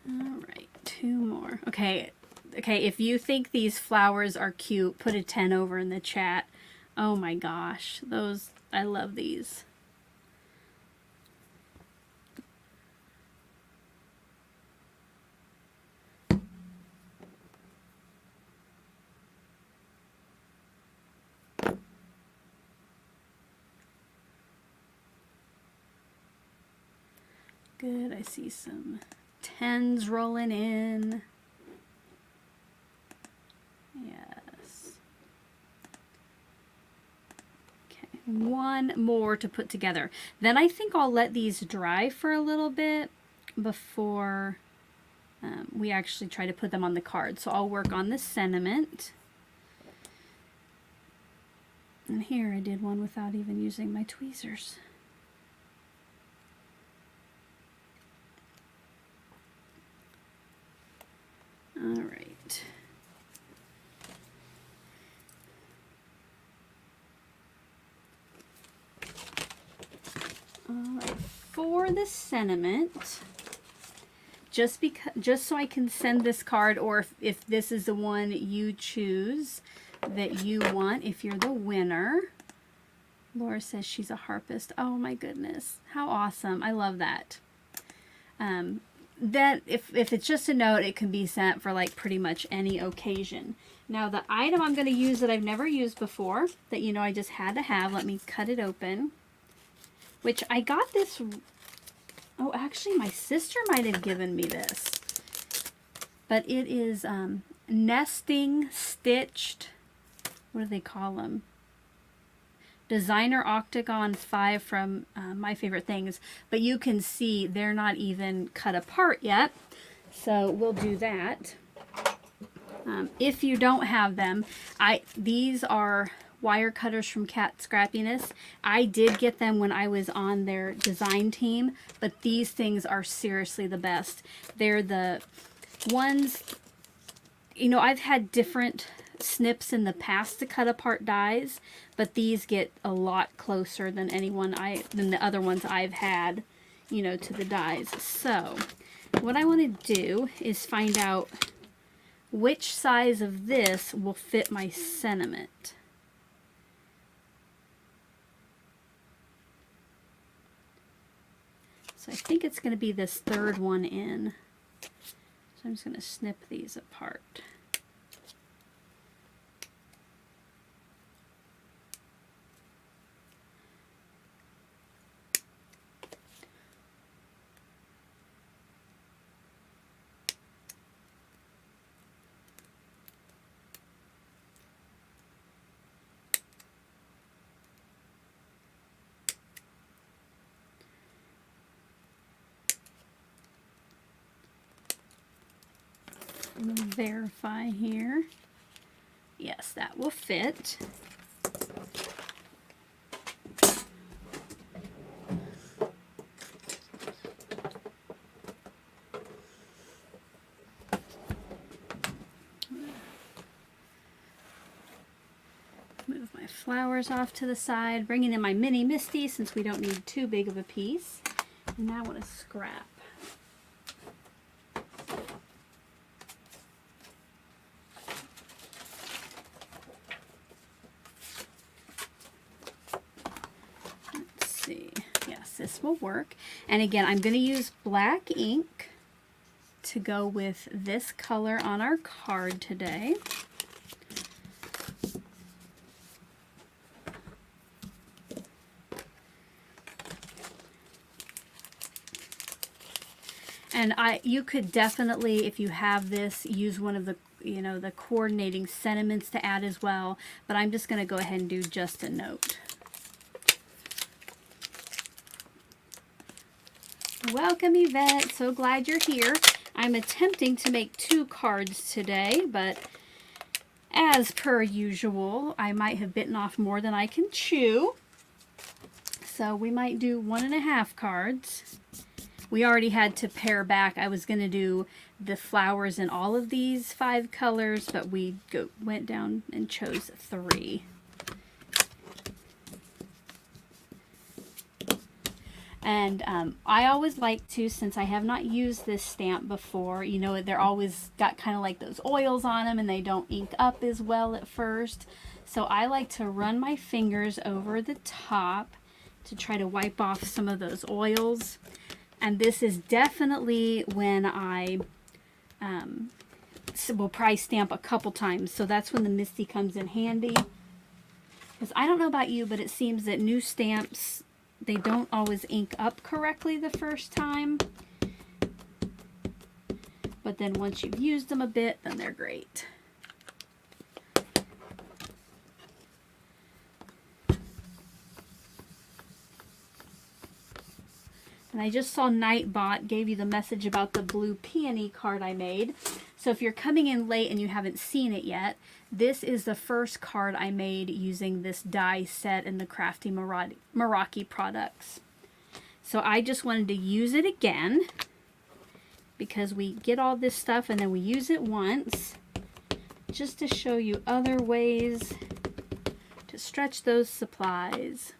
All right, 2 more. Okay, Okay, if you think these flowers are cute, put a 10 over in the chat. Oh my gosh, those, I love these. Good, I see some 10s rolling in. Yes. Okay, one more to put together. Then I think I'll let these dry for a little bit before we actually try to put them on the card. So I'll work on the sentiment. And here I did one without even using my tweezers. All right. All right. For the sentiment, just so I can send this card, or if this is the one you choose that you want, if you're the winner. Laura says she's a harpist. Oh my goodness, how awesome! I love that. That if it's just a note, it can be sent for like pretty much any occasion. Now the item I'm going to use that I've never used before, that you know I just had to have, let me cut it open, which I got this, oh actually my sister might have given me this, but it is nesting stitched, what do they call them? Designer Octagon 5 from My Favorite Things, but you can see they're not even cut apart yet, so we'll do that. If you don't have them, these are wire cutters from Scrappiness. I did get them when I was on their design team, but these things are seriously the best. They're the ones, you know, I've had different snips in the past to cut apart dies, but these get a lot closer than than the other ones I've had, you know, to the dies. So what I want to do is find out which size of this will fit my sentiment. So I think it's going to be this third one in. So I'm just going to snip these apart. Verify here. Yes, that will fit. Move my flowers off to the side, bringing in my mini Misty since we don't need too big of a piece. And now I want to scrap. This will work. And again, I'm going to use black ink to go with this color on our card today. And you could definitely, if you have this, use one of the, you know, the coordinating sentiments to add as well, but I'm just going to go ahead and do just a note. Welcome, Yvette. So glad you're here. I'm attempting to make 2 cards today, but as per usual, I might have bitten off more than I can chew. So we might do 1.5 cards. We already had to pare back. I was going to do the flowers in all of these 5 colors, but we went down and chose 3. And I always like to, since I have not used this stamp before, you know, they're always got kind of like those oils on them and they don't ink up as well at first. So I like to run my fingers over the top to try to wipe off some of those oils. And this is definitely when I will probably stamp a couple times. So that's when the Misty comes in handy. Because I don't know about you, but it seems that new stamps, they don't always ink up correctly the first time. But then once you've used them a bit, then they're great. And I just saw Nightbot gave you the message about the blue Peony card I made. So if you're coming in late and you haven't seen it yet, this is the first card I made using this die set in the Crafty Meraki products. So I just wanted to use it again because we get all this stuff and then we use it once, just to show you other ways to stretch those supplies.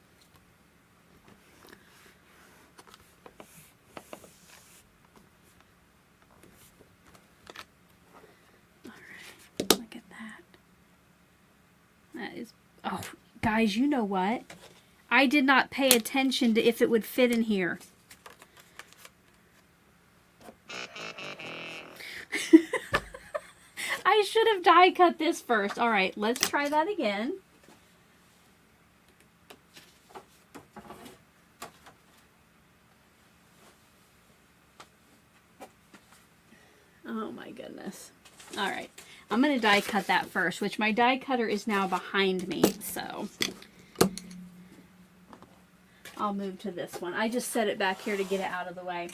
Oh, guys, you know what? I did not pay attention to if it would fit in here. I should have die cut this first. All right, let's try that again. Oh my goodness. All right. I'm going to die cut that first, which my die cutter is now behind me, so I'll move to this one. I just set it back here to get it out of the way.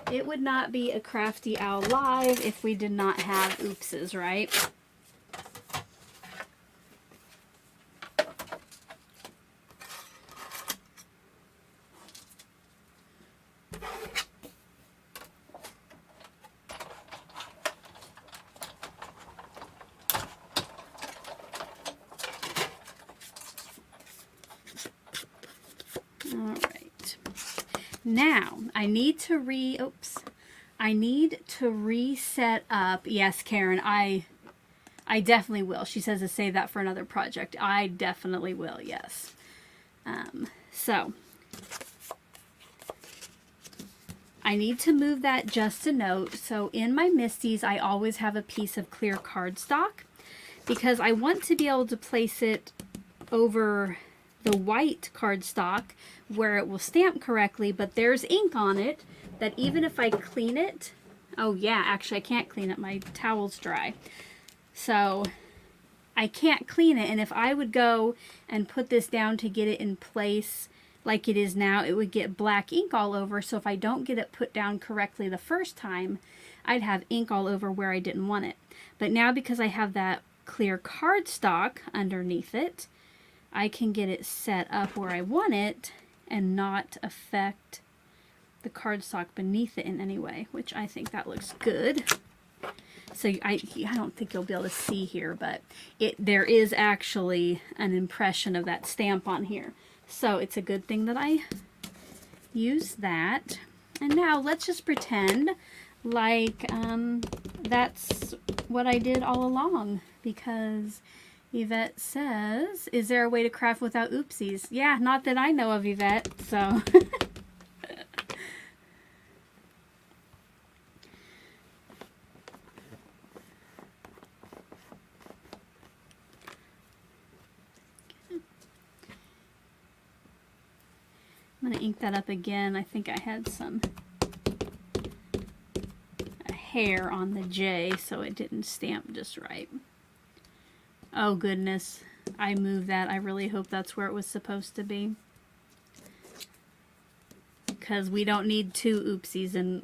It would not be a Crafty Owl Live if we did not have oopses, right? Now, I need to reset up. Yes, Karen, I definitely will. She says to save that for another project. I definitely will, yes. So, I need to move that just a note. So, in my Misties, I always have a piece of clear cardstock because I want to be able to place it over the white cardstock where it will stamp correctly, but there's ink on it that even if I clean it, oh yeah, actually I can't clean it, my towel's dry. So I can't clean it, and if I would go and put this down to get it in place like it is now, it would get black ink all over. So if I don't get it put down correctly the first time, I'd have ink all over where I didn't want it. But now because I have that clear cardstock underneath it, I can get it set up where I want it and not affect the cardstock beneath it in any way, which I think that looks good. So I don't think you'll be able to see here, but there is actually an impression of that stamp on here. So it's a good thing that I use that. And now let's just pretend like that's what I did all along, because Yvette says, is there a way to craft without oopsies? Yeah, not that I know of, Yvette, so. I'm going to ink that up again. I think I had some hair on the J, so it didn't stamp just right. Oh goodness, I moved that. I really hope that's where it was supposed to be, because we don't need two oopsies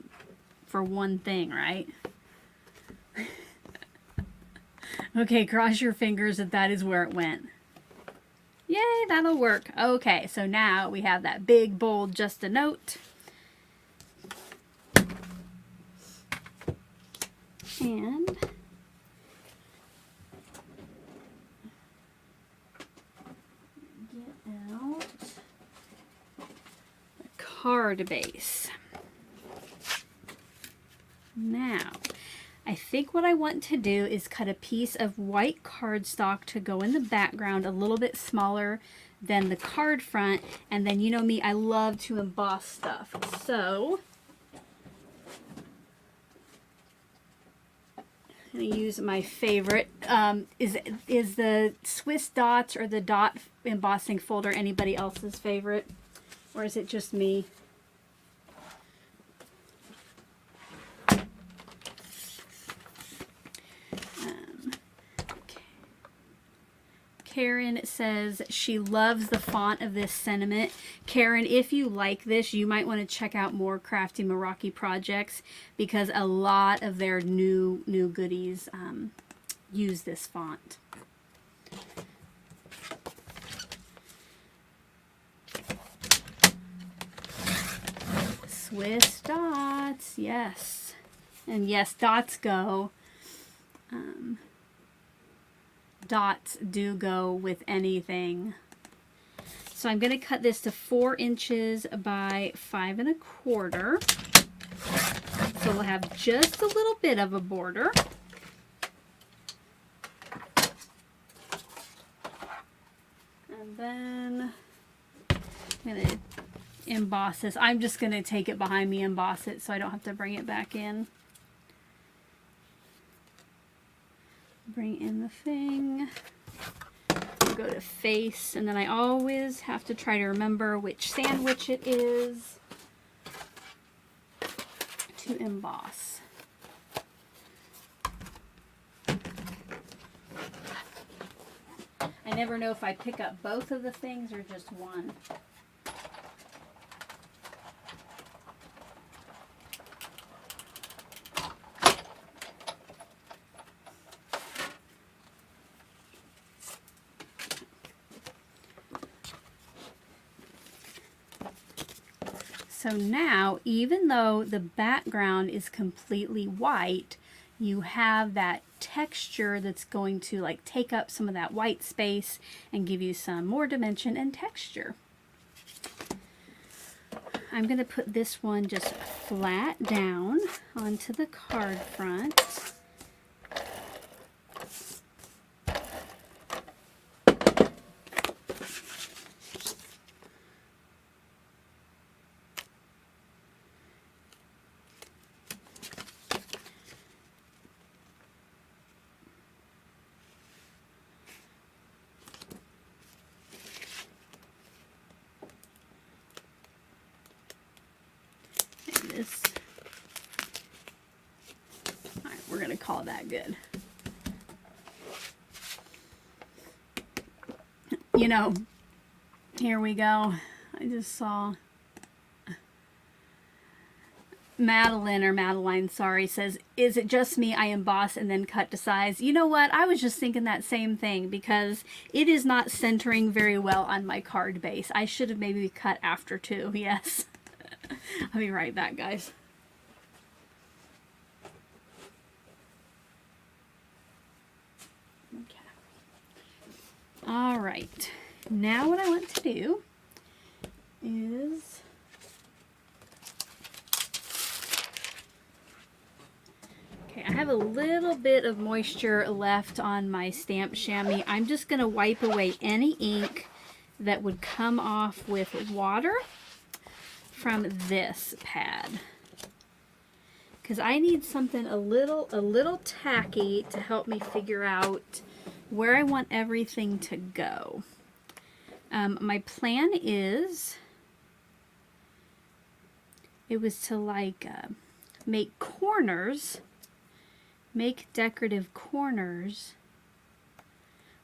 for one thing, right? Okay, cross your fingers that is where it went. Yay, that'll work. Okay, so now we have that big, bold, just a note. And card base. Now, I think what I want to do is cut a piece of white cardstock to go in the background, a little bit smaller than the card front, and then you know me, I love to emboss stuff. So I'm going to use my favorite, is the Swiss Dots or the dot embossing folder anybody else's favorite? Or is it just me? Karen says she loves the font of this sentiment. Karen, if you like this, you might want to check out more Crafty Meraki projects because a lot of their new goodies use this font. Swiss dots, yes. And yes, dots go. Dots do go with anything. So I'm going to cut this to 4 inches by 5 1/4. So we'll have just a little bit of a border. And then I'm going to emboss this. I'm just going to take it behind me and emboss it so I don't have to bring it back in. Bring in the thing, go to face, and then I always have to try to remember which sandwich it is to emboss. I never know if I pick up both of the things or just one. So now, even though the background is completely white, you have that texture that's going to like take up some of that white space and give you some more dimension and texture. I'm going to put this one just flat down onto the card front. All right, we're going to call that good. You know, here we go. I just saw Madeline, sorry, says, is it just me? I emboss and then cut to size. You know what? I was just thinking that same thing because it is not centering very well on my card base. I should have maybe cut after too. Yes. I'll be right back, guys. Okay. All right. Now what I want to do is I have a little bit of moisture left on my stamp chamois. I'm just going to wipe away any ink that would come off with water from this pad. Because I need something a little tacky to help me figure out where I want everything to go. My plan is, it was to like make decorative corners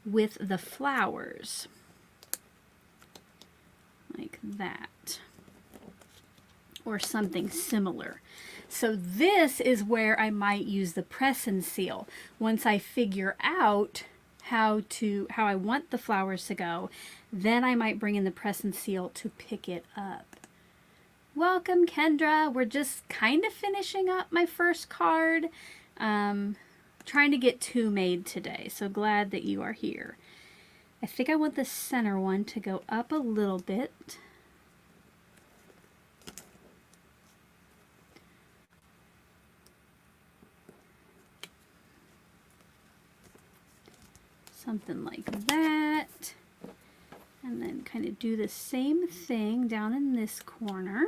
with the flowers like that or something similar. So this is where I might use the press and seal once I figure out how I want the flowers to go. Then I might bring in the press and seal to pick it up. Welcome, Kendra. We're just kind of finishing up my first card. Trying to get 2 made today, so glad that you are here. I think I want the center one to go up a little bit. Something like that. And then kind of do the same thing down in this corner.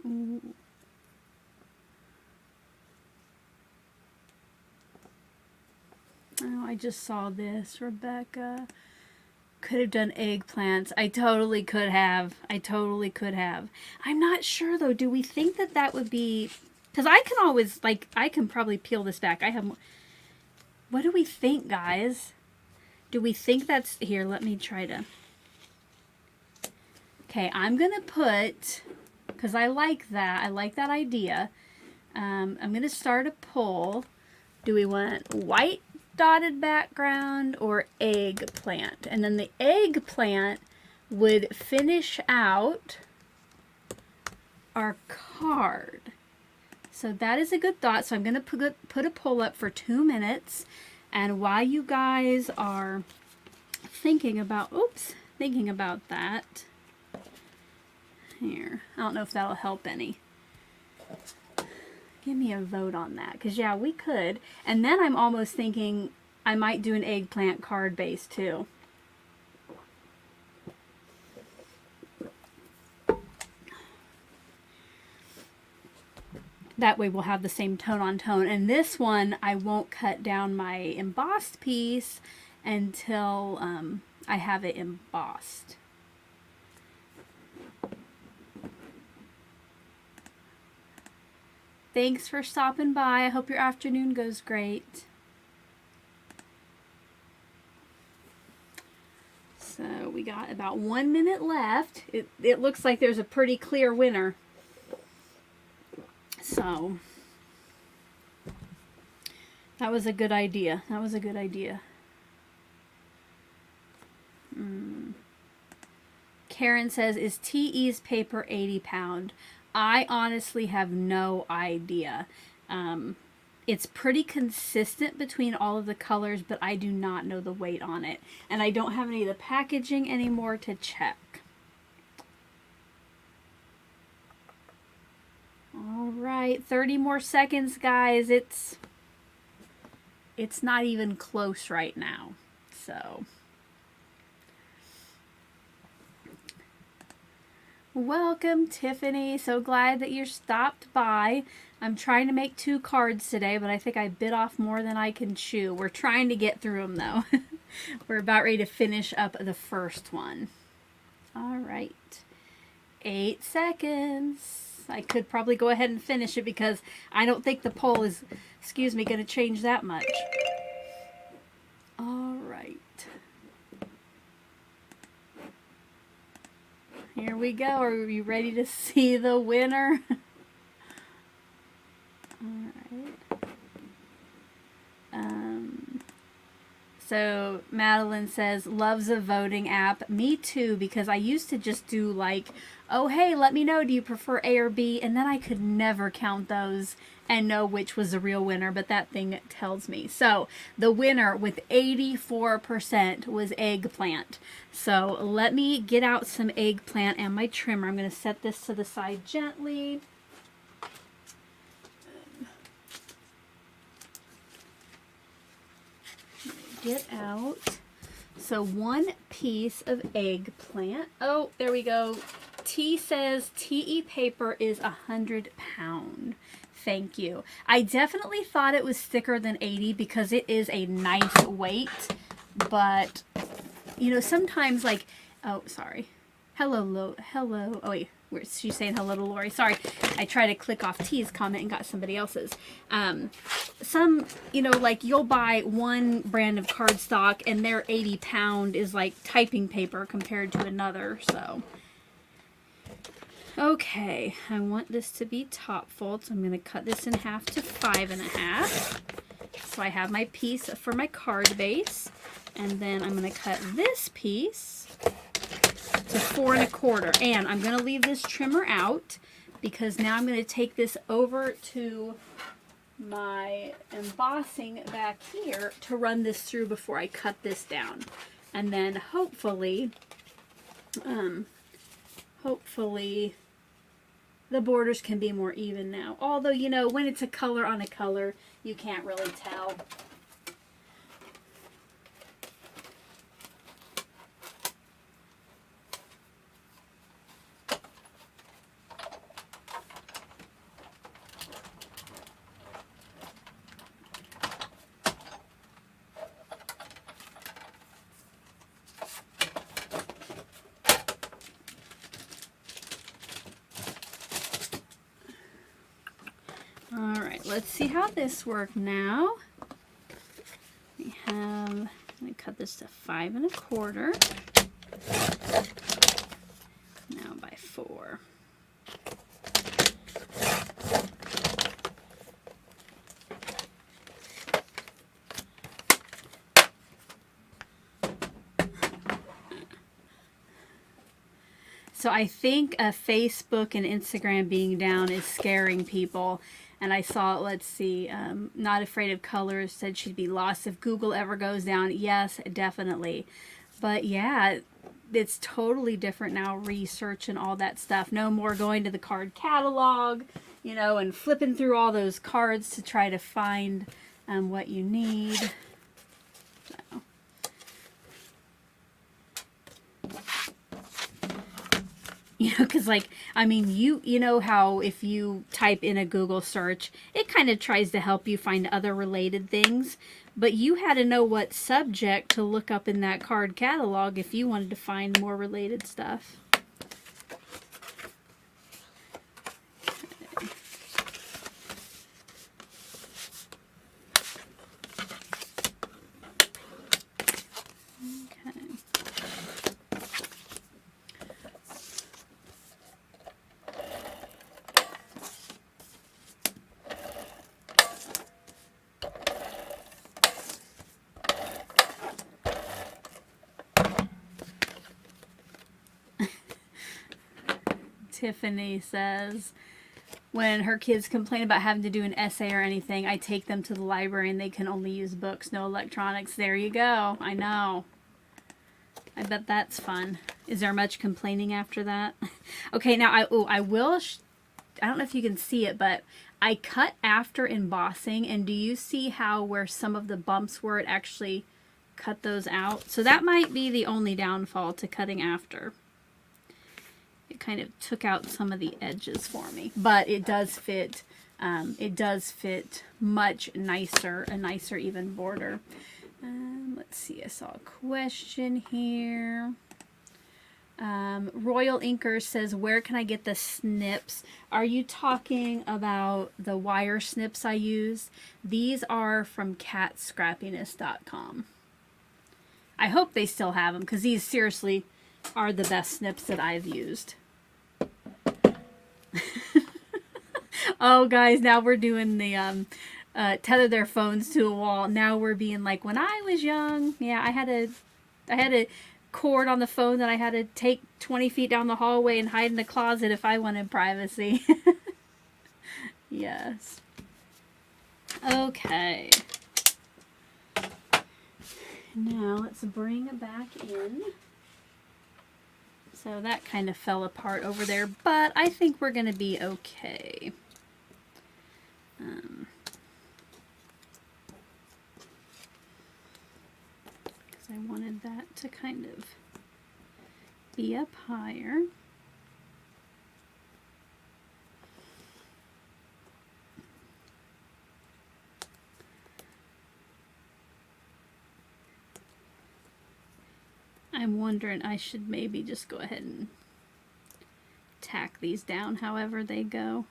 Ooh. Oh, I just saw this, Rebecca. Could have done eggplants. I totally could have. I totally could have. I'm not sure though. Do we think that that would be... Because I can always, like, I can probably peel this back. I have... What do we think, guys? Do we think that's... Here, let me try to... Okay, I'm going to put... Because I like that. I like that idea. I'm going to start a poll. Do we want white dotted background or eggplant? And then the eggplant would finish out our card. So that is a good thought. So I'm going to put a poll up for 2 minutes. And while you guys are thinking about, thinking about that, here, I don't know if that'll help any. Give me a vote on that, because yeah, we could. And then I'm almost thinking I might do an eggplant card base too. That way we'll have the same tone on tone. And this one, I won't cut down my embossed piece until I have it embossed. Thanks for stopping by. I hope your afternoon goes great. So we got about 1 minute left. It looks like there's a pretty clear winner. So that was a good idea. That was a good idea. Karen says, is TE's paper 80 pound? I honestly have no idea. It's pretty consistent between all of the colors, but I do not know the weight on it. And I don't have any of the packaging anymore to check. All right, 30 more seconds, guys. It's not even close right now. So... Welcome, Tiffany. So glad that you stopped by. I'm trying to make 2 cards today, but I think I bit off more than I can chew. We're trying to get through them, though. We're about ready to finish up the first one. All right. 8 seconds. I could probably go ahead and finish it because I don't think the poll is, excuse me, going to change that much. All right. Here we go. Are you ready to see the winner? All right. So Madeline says, loves a voting app. Me too, because I used to just do like, oh, hey, let me know, do you prefer A or B? And then I could never count those and know which was the real winner, but that thing tells me. So the winner with 84% was eggplant. So let me get out some eggplant and my trimmer. I'm going to set this to the side gently. Get out. So 1 piece of eggplant. Oh, there we go. T says TE paper is 100 pound. Thank you. I definitely thought it was thicker than 80 because it is a nice weight, but you know, sometimes like, oh, sorry. Hello. Oh wait, she's saying hello to Lori. Sorry, I tried to click off T's comment and got somebody else's. Some, you know, like you'll buy one brand of cardstock and their 80 pound is like typing paper compared to another, so. Okay, I want this to be top fold, so I'm going to cut this in half to 5.5. So I have my piece for my card base, and then I'm going to cut this piece to 4 1/4. And I'm going to leave this trimmer out because now I'm going to take this over to my embossing back here to run this through before I cut this down. And then hopefully Hopefully the borders can be more even now. Although, you know, when it's a color on a color, you can't really tell. Alright, let's see how this worked now. We have, I'm going to cut this to 5 1/4. Now by 4. So I think Facebook and Instagram being down is scaring people. And I saw, let's see, Not Afraid of Colors said she'd be lost if Google ever goes down. Yes, definitely. But yeah, it's totally different now, research and all that stuff. No more going to the card catalog, you know, and flipping through all those cards to try to find what you need. So. You know, because like, I mean, you know how if you type in a Google search, it kind of tries to help you find other related things. But you had to know what subject to look up in that card catalog if you wanted to find more related stuff. Tiffany says, when her kids complain about having to do an essay or anything, I take them to the library and they can only use books, no electronics. There you go. I know. I bet that's fun. Is there much complaining after that? Okay, now I will, I don't know if you can see it, but I cut after embossing, and do you see how where some of the bumps were, it actually cut those out? So that might be the only downfall to cutting after. It kind of took out some of the edges for me, but it does fit. It does fit much nicer, a nicer even border. Let's see, I saw a question here. Royal Inker says, where can I get the snips? Are you talking about the wire snips I use? These are from catscrappiness.com. I hope they still have them, because these seriously are the best snips that I've used. Oh, guys, now we're doing the tether their phones to a wall. Now we're being like, when I was young, yeah, I had a cord on the phone that I had to take 20 feet down the hallway and hide in the closet if I wanted privacy. Yes. Okay. Now let's bring it back in. So that kind of fell apart over there, but I think we're going to be okay. Because I wanted that to kind of be up higher. I'm wondering, I should maybe just go ahead and tack these down however they go.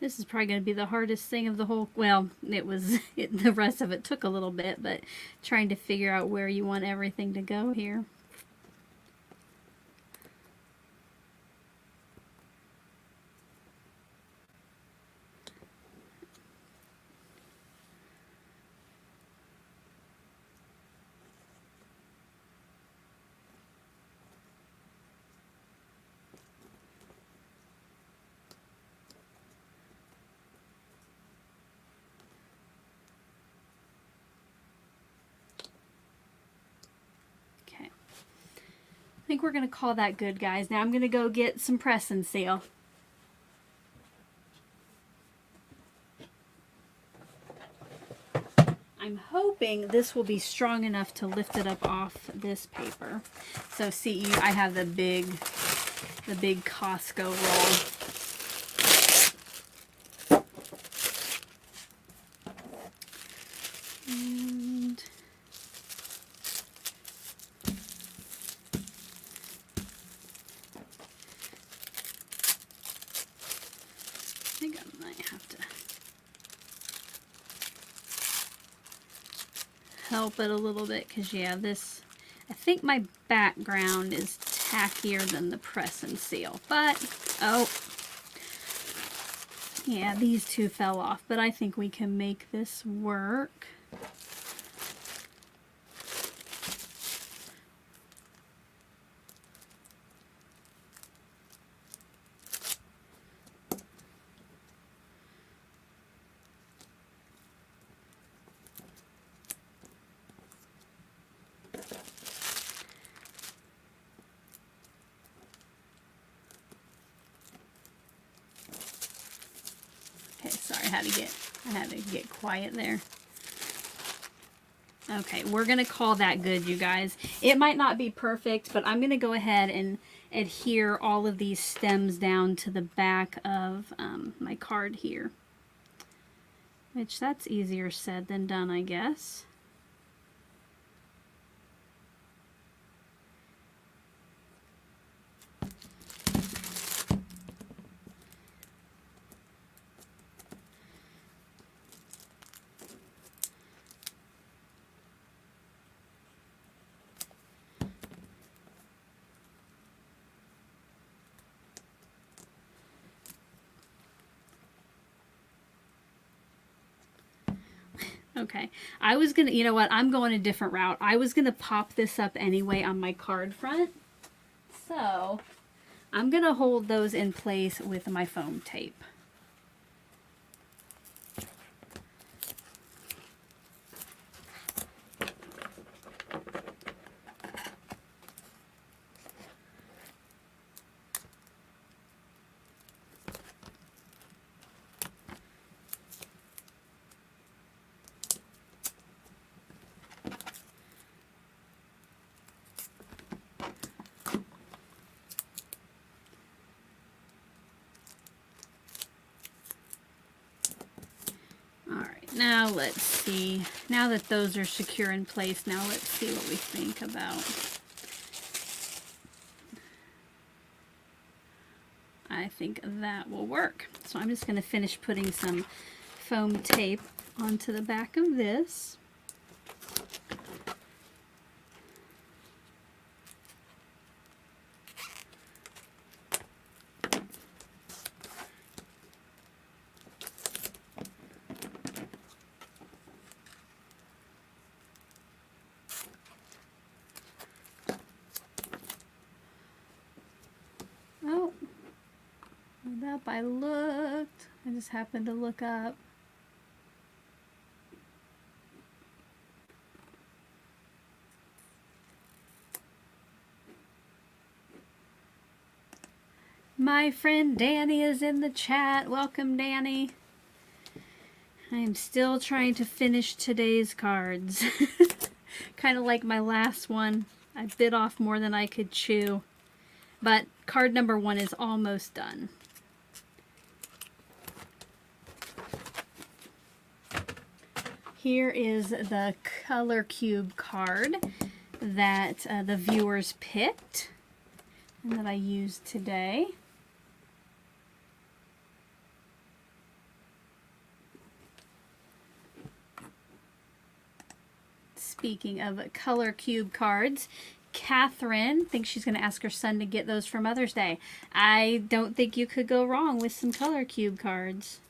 This is probably going to be the hardest thing of the whole, well, the rest of it took a little bit, but trying to figure out where you want everything to go here. think we're going to call that good, guys. Now I'm going to go get some press and seal. I'm hoping this will be strong enough to lift it up off this paper. So see, I have the big Costco roll. And I think I might have to help it a little bit because, yeah, this, I think my background is tackier than the press and seal, but, oh, yeah, these two fell off, but I think we can make this work. I had to get quiet there. Okay, we're going to call that good, you guys. It might not be perfect, but I'm going to go ahead and adhere all of these stems down to the back of my card here. Which, that's easier said than done, I guess. Okay, I was gonna, you know what, I'm going a different route. I was gonna pop this up anyway on my card front. So, I'm gonna hold those in place with my foam tape. Now let's see, now that those are secure in place, now let's see what we think about. I think that will work. So I'm just going to finish putting some foam tape onto the back of this. I looked. I just happened to look up. My friend Danny is in the chat. Welcome, Danny. I am still trying to finish today's cards. Kind of like my last one. I bit off more than I could chew. But card number 1 is almost done. Here is the color cube card that the viewers picked and that I used today. Speaking of color cube cards, Catherine thinks she's going to ask her son to get those for Mother's Day. I don't think you could go wrong with some color cube cards.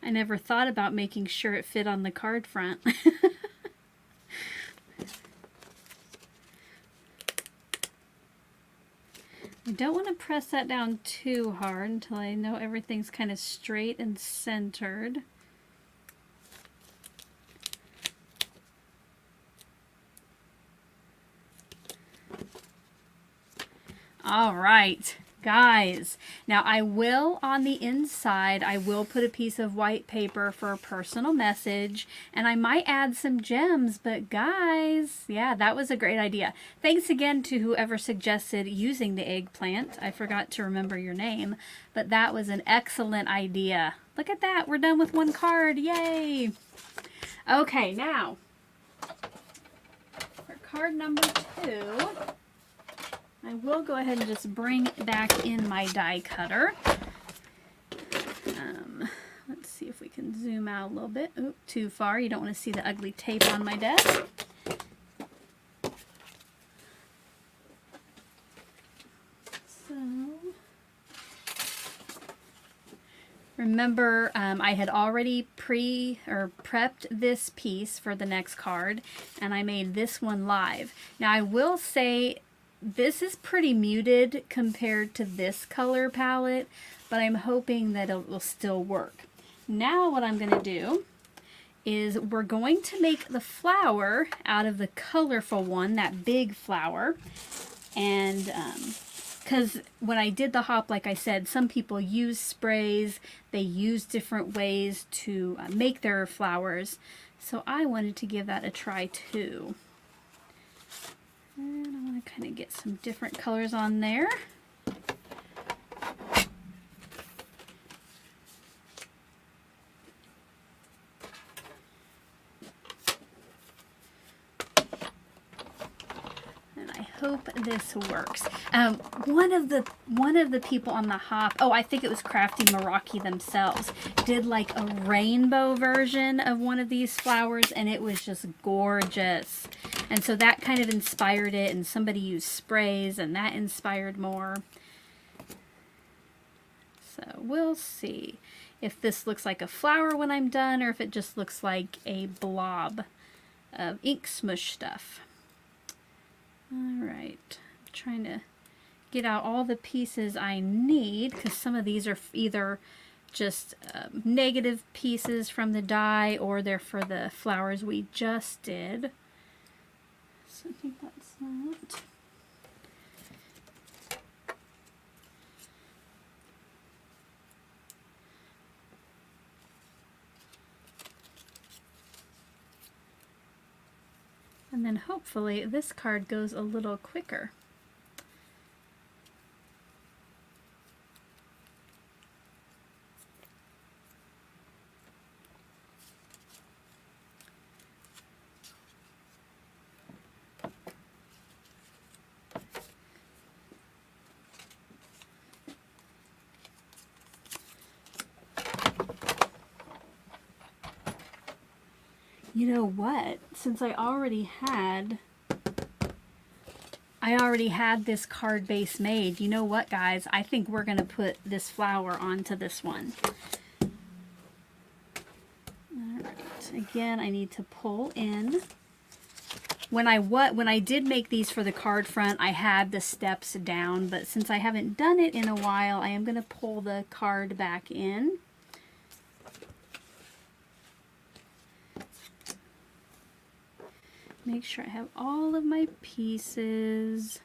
I never thought about making sure it fit on the card front. don't want to press that down too hard until I know everything's kind of straight and centered. All right, guys. Now I will, on the inside, I will put a piece of white paper for a personal message, and I might add some gems, but guys, yeah, that was a great idea. Thanks again to whoever suggested using the eggplant. I forgot to remember your name, but that was an excellent idea. Look at that, we're done with one card, yay! Okay, now, for card number 2, I will go ahead and just bring back in my die cutter. Let's see if we can zoom out a little bit. Oop, too far. You don't want to see the ugly tape on my desk. So, remember, I had already prepped this piece for the next card, and I made this one live. Now, I will say, this is pretty muted compared to this color palette, but I'm hoping that it will still work. Now what I'm going to do is we're going to make the flower out of the colorful one, that big flower. And because when I did the hop, like I said, some people use sprays, they use different ways to make their flowers. So I wanted to give that a try too. And I want to kind of get some different colors on there. And I hope this works. One of the people on the hop, oh, I think it was Crafty Meraki themselves, did like a rainbow version of one of these flowers, and it was just gorgeous. And so that kind of inspired it, and somebody used sprays, and that inspired more. So we'll see if this looks like a flower when I'm done, or if it just looks like a blob of ink smush stuff. All right, I'm trying to get out all the pieces I need, because some of these are either just negative pieces from the die, or they're for the flowers we just did. So I think that's that. And then hopefully this card goes a little quicker. You know what? Since I already had this card base made, you know what, guys? I think we're going to put this flower onto this one. Alright, again, I need to pull in. When I did make these for the card front, I had the steps down, but since I haven't done it in a while, I am going to pull the card back in. Make sure I have all of my pieces.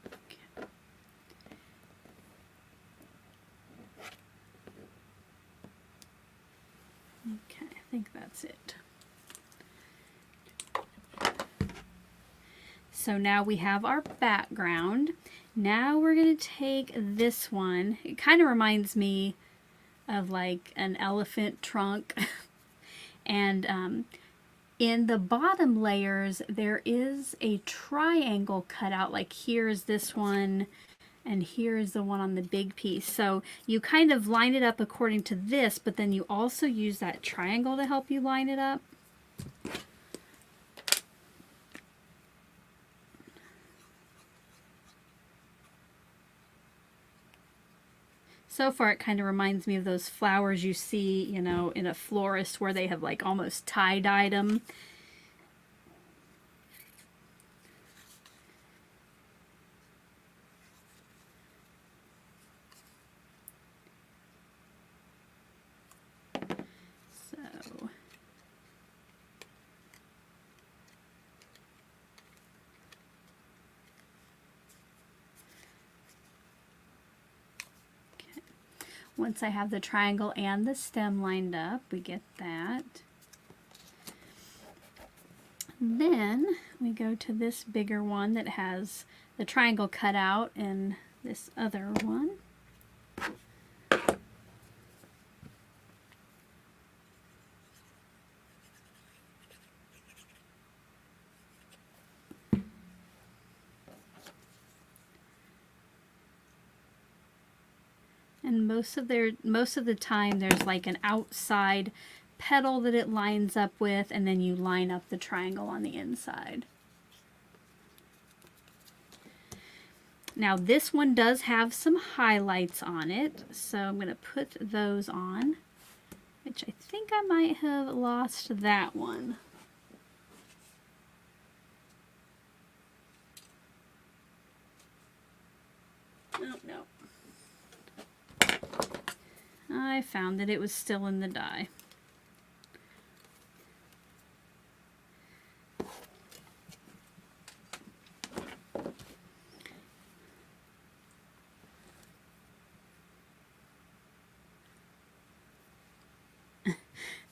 Okay. Okay, I think that's it. So now we have our background. Now we're going to take this one. It kind of reminds me of like an elephant trunk. And in the bottom layers there is a triangle cut out, like here's this one and here's the one on the big piece. So you kind of line it up according to this, but then you also use that triangle to help you line it up. So far, it kind of reminds me of those flowers you see, you know, in a florist where they have like almost tie-dyed them. Once I have the triangle and the stem lined up, we get that. Then we go to this bigger one that has the triangle cut out and this other one. And most of the time there's like an outside petal that it lines up with, and then you line up the triangle on the inside. Now this one does have some highlights on it, so I'm going to put those on, which I think I might have lost that one. Oh no. I found that it was still in the die.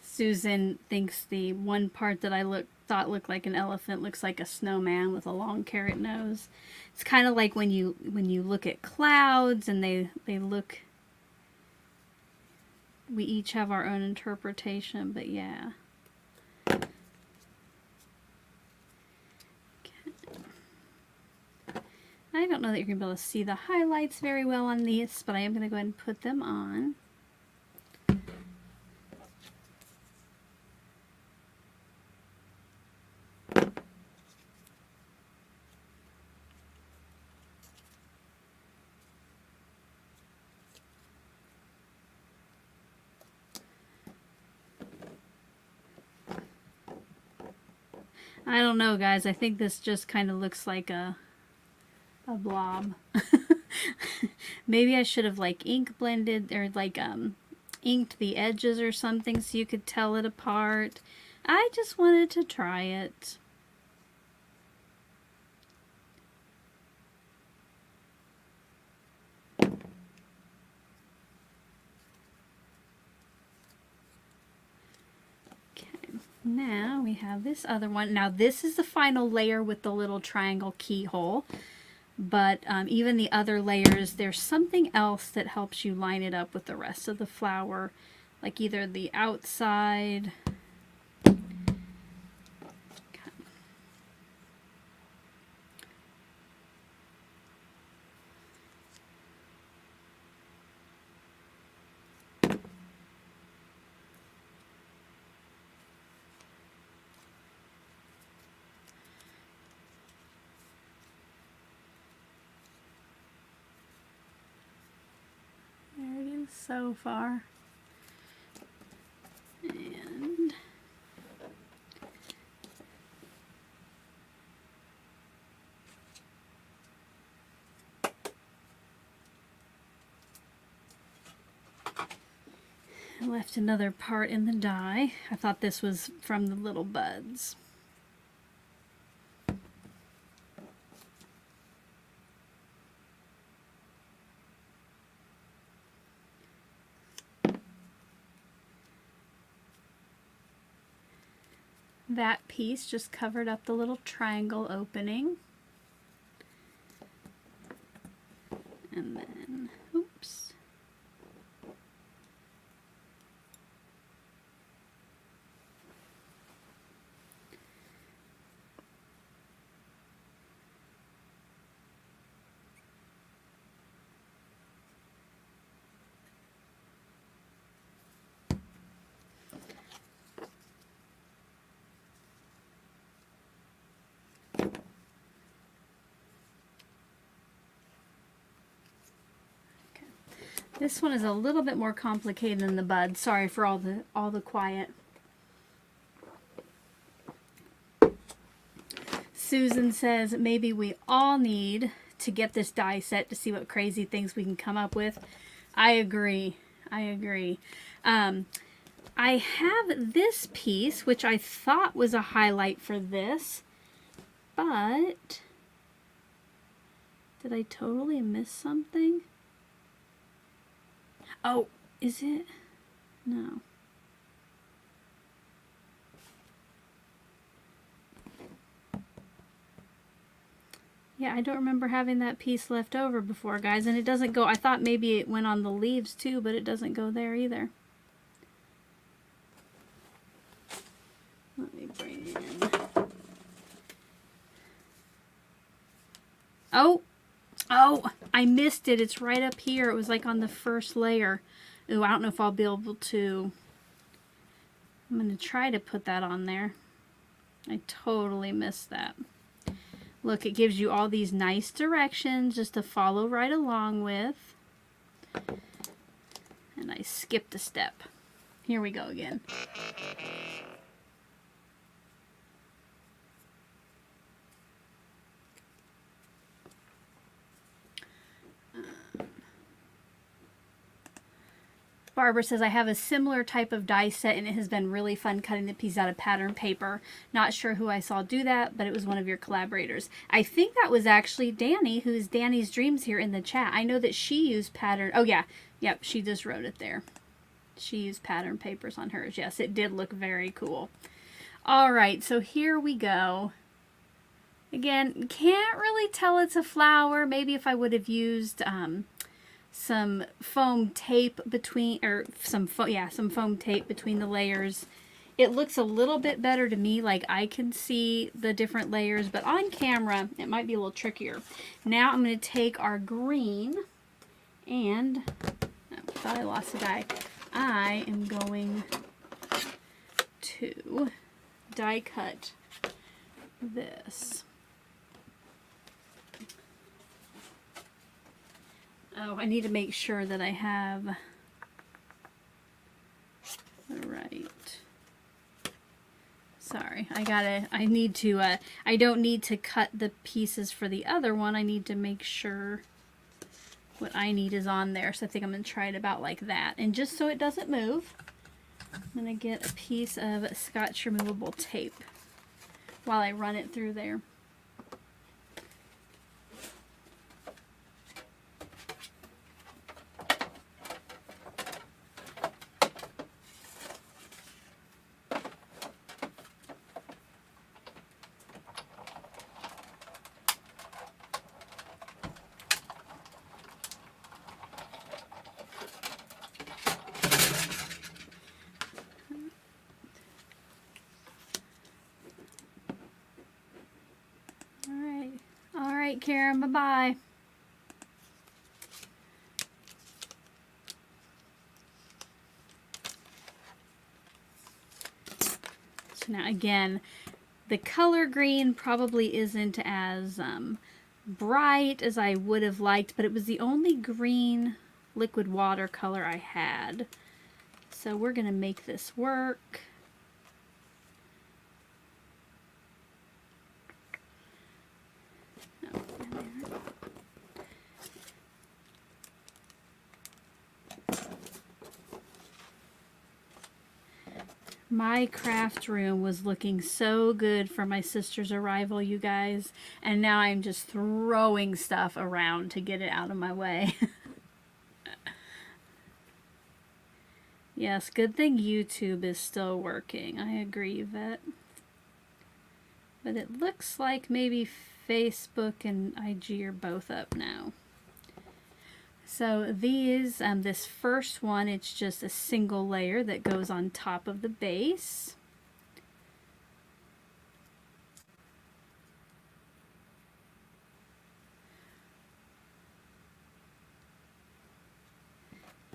Susan thinks the one part that I thought looked like an elephant looks like a snowman with a long carrot nose. It's kind of like when you look at clouds and they look. We each have our own interpretation, but yeah. Okay. I don't know that you're going to be able to see the highlights very well on these, but I am going to go ahead and put them on. I don't know, guys. I think this just kind of looks like a blob. Maybe I should have like ink blended or like inked the edges or something so you could tell it apart. I just wanted to try it. Now we have this other one. Now this is the final layer with the little triangle keyhole, but even the other layers, there's something else that helps you line it up with the rest of the flower, like either the outside. There it is so far. And I left another part in the die. I thought this was from the little buds. That piece just covered up the little triangle opening. And then, oops. This one is a little bit more complicated than the bud. Sorry for all the quiet. Susan says maybe we all need to get this die set to see what crazy things we can come up with. I agree. I agree. I have this piece, which I thought was a highlight for this, but did I totally miss something? Oh, Is it? No. Yeah, I don't remember having that piece left over before, guys. And it doesn't go, I thought maybe it went on the leaves too, but it doesn't go there either. Let me bring in. Oh, I missed it. It's right up here. It was like on the first layer. Ooh, I don't know if I'll be able to. I'm going to try to put that on there. I totally missed that. Look, it gives you all these nice directions just to follow right along with. And I skipped a step. Here we go again. Barbara says, I have a similar type of die set and it has been really fun cutting the piece out of pattern paper. Not sure who I saw do that, but it was one of your collaborators. I think that was actually Danny, who's Danny's Dreams here in the chat. I know that she used pattern. Oh yeah, yep, she just wrote it there. She used pattern papers on hers. Yes, it did look very cool. All right, so here we go. Again, can't really tell it's a flower. Maybe if I would have used some foam tape between, or some foam tape between the layers, it looks a little bit better to me. Like I can see the different layers, but on camera it might be a little trickier. Now I'm going to take our green and I thought I lost a die. I am going to die cut this. Oh, I need to make sure that I have the right. Sorry, I need to, I don't need to cut the pieces for the other one. I need to make sure what I need is on there. So I think I'm going to try it about like that. And just so it doesn't move, I'm going to get a piece of Scotch removable tape while I run it through there. Karen, bye-bye. So now again, the color green probably isn't as bright as I would have liked, but it was the only green liquid watercolor I had. So we're gonna make this work. My craft room was looking so good for my sister's arrival, you guys, and now I'm just throwing stuff around to get it out of my way. Yes, good thing YouTube is still working. I agree, Vet. But it looks like maybe Facebook and IG are both up now. So these, this first one, it's just a single layer that goes on top of the base.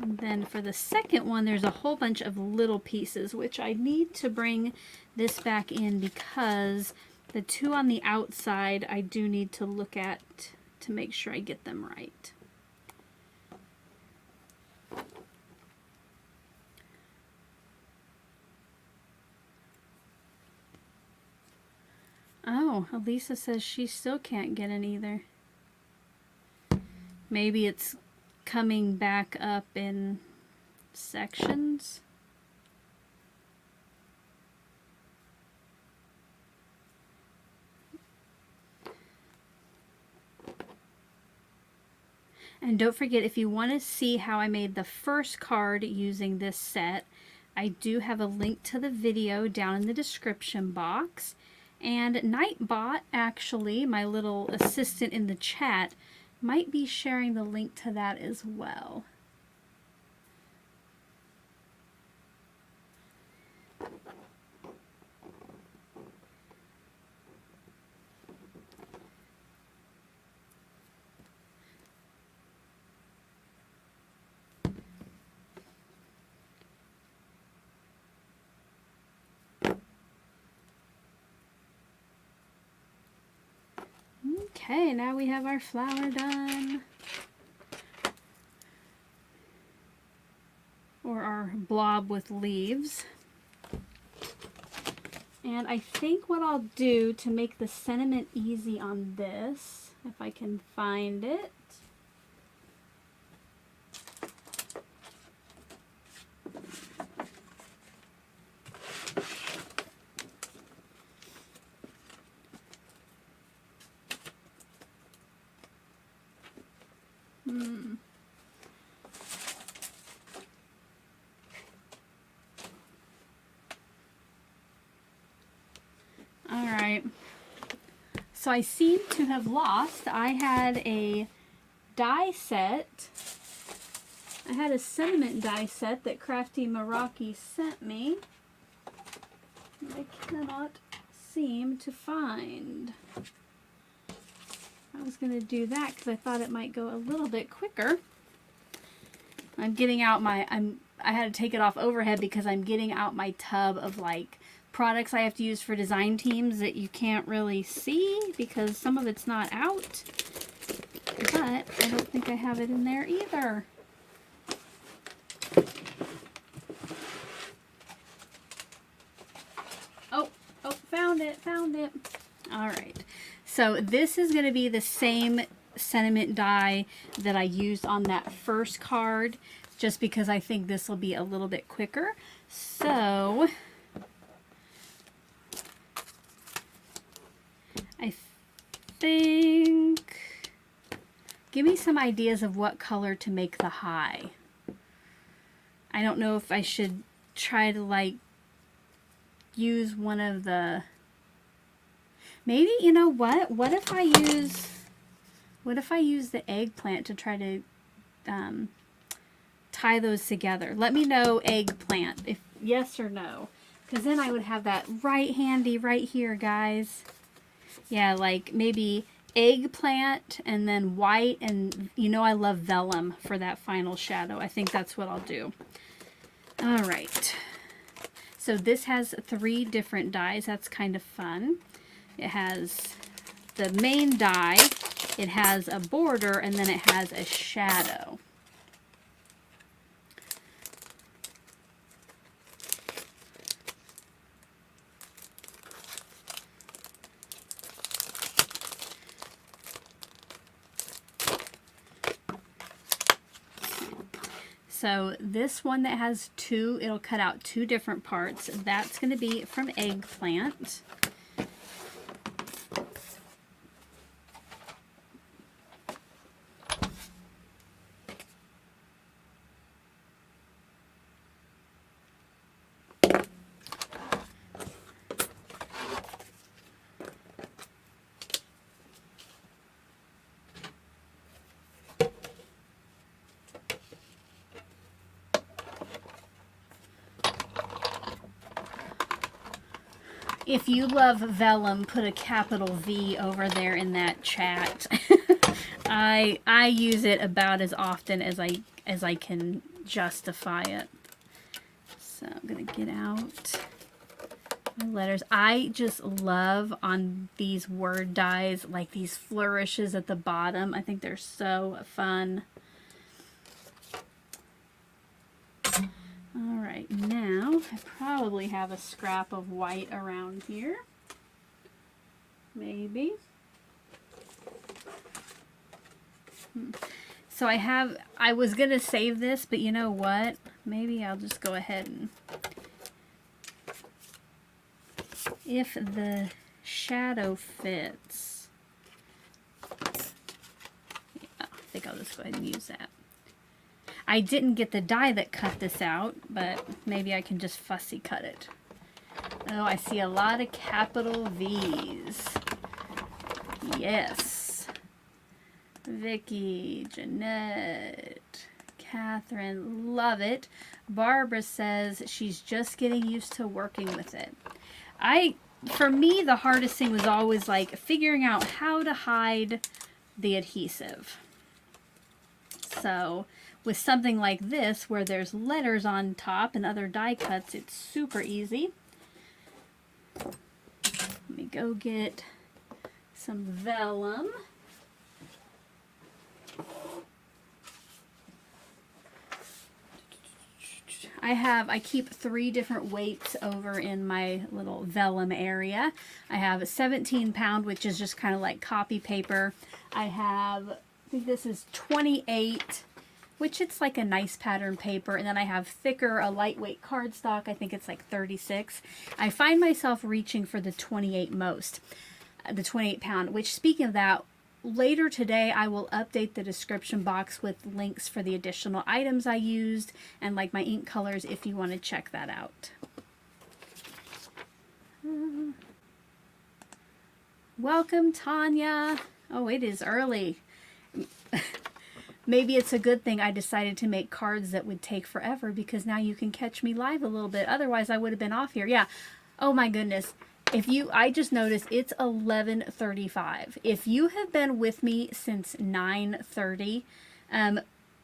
And then for the second one, there's a whole bunch of little pieces, which I need to bring this back in because the two on the outside, I do need to look at to make sure I get them right. Oh, Elisa says she still can't get it either. Maybe it's coming back up in sections. And don't forget, if you want to see how I made the first card using this set, I do have a link to the video down in the description box. And Nightbot, actually, my little assistant in the chat, might be sharing the link to that as well. Okay, now we have our flower done. Or our blob with leaves. And I think what I'll do to make the sentiment easy on this, if I can find it. Alright, so I seem to have lost. I had a die set. I had a sentiment die set that Crafty Meraki sent me. I cannot seem to find. I was going to do that because I thought it might go a little bit quicker. I'm getting out my, I had to take it off overhead because I'm getting out my tub of like products I have to use for design teams that you can't really see because some of it's not out. But I don't think I have it in there either. Oh, found it. All right. So this is going to be the same sentiment die that I used on that first card, just because I think this will be a little bit quicker. So I think, give me some ideas of what color to make the high. I don't know if I should try to like use one of the, maybe, you know what if I use the eggplant to try to tie those together? Let me know, eggplant, if yes or no, because then I would have that right handy right here, guys. Yeah, like maybe eggplant and then white, and you know I love vellum for that final shadow. I think that's what I'll do. All right. So this has 3 different dies. That's kind of fun. It has the main die, it has a border, and then it has a shadow. So this one that has 2, it'll cut out 2 different parts. That's going to be from eggplant. If you love vellum, put a capital V over there in that chat. I use it about as often as I can justify it. So I'm gonna get out my letters. I just love on these word dies, like these flourishes at the bottom. I think they're so fun. Alright, now I probably have a scrap of white around here. Maybe. So I was going to save this, but you know what? Maybe I'll just go ahead and, if the shadow fits. Yeah. think I'll just go ahead and use that. I didn't get the die that cut this out, but maybe I can just fussy cut it. Oh, I see a lot of capital V's. Yes. Vicky, Jeanette, Catherine, love it. Barbara says she's just getting used to working with it. For me, the hardest thing was always like figuring out how to hide the adhesive. So with something like this, where there's letters on top and other die cuts, it's super easy. Let me go get some vellum. I keep 3 different weights over in my little vellum area. I have a 17-pound, which is just kind of like copy paper. I think this is 28, which it's like a nice pattern paper. And then I have thicker, a lightweight cardstock. I think it's like 36. I find myself reaching for the 28 most, the 28 pound, which, speaking of that, later today, I will update the description box with links for the additional items I used and like my ink colors if you want to check that out. Welcome, Tanya. Oh, it is early. Maybe it's a good thing I decided to make cards that would take forever, because now you can catch me live a little bit. Otherwise, I would have been off here. Yeah. Oh my goodness. I just noticed it's 11:35. If you have been with me since 9:30,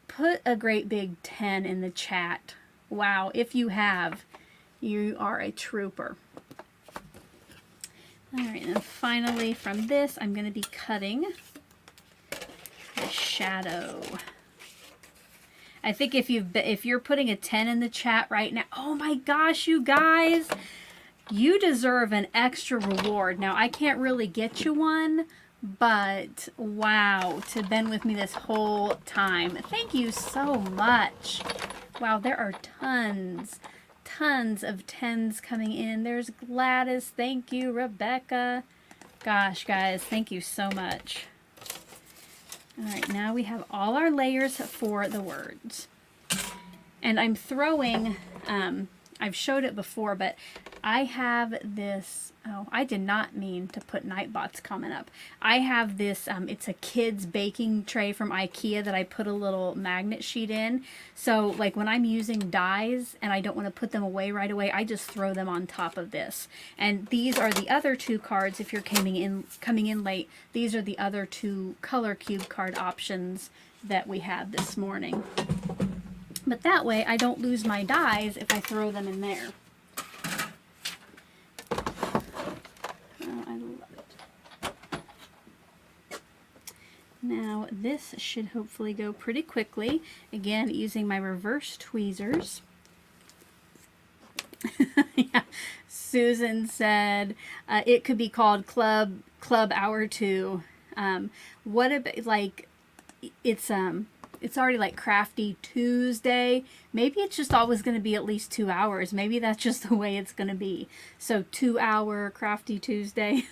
put a great big 10 in the chat. Wow, if you have, you are a trooper. All right, and finally from this, I'm going to be cutting the shadow. I think if you're putting a 10 in the chat right now, oh my gosh, you guys, you deserve an extra reward. Now, I can't really get you one, but wow, to been with me this whole time. Thank you so much. Wow, there are tons of 10s coming in. There's Gladys. Thank you, Rebecca. Gosh, guys, thank you so much. All right, now we have all our layers for the words. And I'm throwing, I've showed it before, but I have this, oh, I did not mean to put Nightbot's comment up. I have this, it's a kid's baking tray from IKEA that I put a little magnet sheet in. So like when I'm using dies and I don't want to put them away right away, I just throw them on top of this. And these are the other 2 cards. If you're coming in late, these are the other 2 color cube card options that we had this morning. But that way I don't lose my dies if I throw them in there. Oh, I love it. Now this should hopefully go pretty quickly. Again, using my reverse tweezers. Yeah. Susan said it could be called Club Hour 2. What about, like, it's already like Crafty Tuesday. Maybe it's just always going to be at least 2 hours. Maybe that's just the way it's going to be. So 2-hour Crafty Tuesday.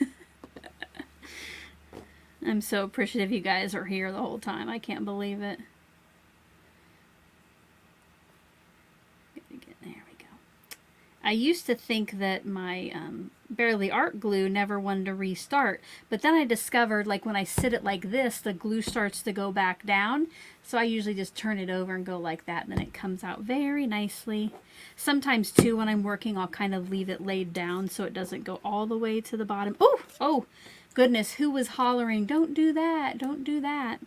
I'm so appreciative you guys are here the whole time. I can't believe it. There we go. I used to think that my Barely Art glue never wanted to restart, but then I discovered, like, when I sit it like this, the glue starts to go back down. So I usually just turn it over and go like that, and then it comes out very nicely. Sometimes too, when I'm working, I'll kind of leave it laid down so it doesn't go all the way to the bottom. Oh goodness, who was hollering, don't do that, don't do that.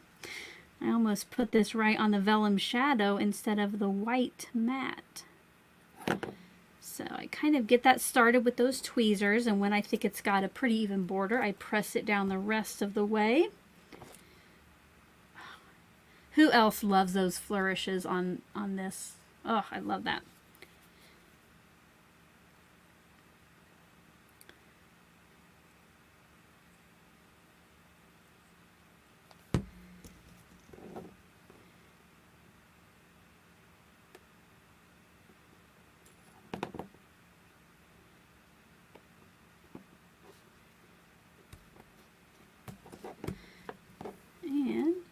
I almost put this right on the vellum shadow instead of the white matte. So I kind of get that started with those tweezers, and when I think it's got a pretty even border, I press it down the rest of the way. Who else loves those flourishes on this? Oh, I love that.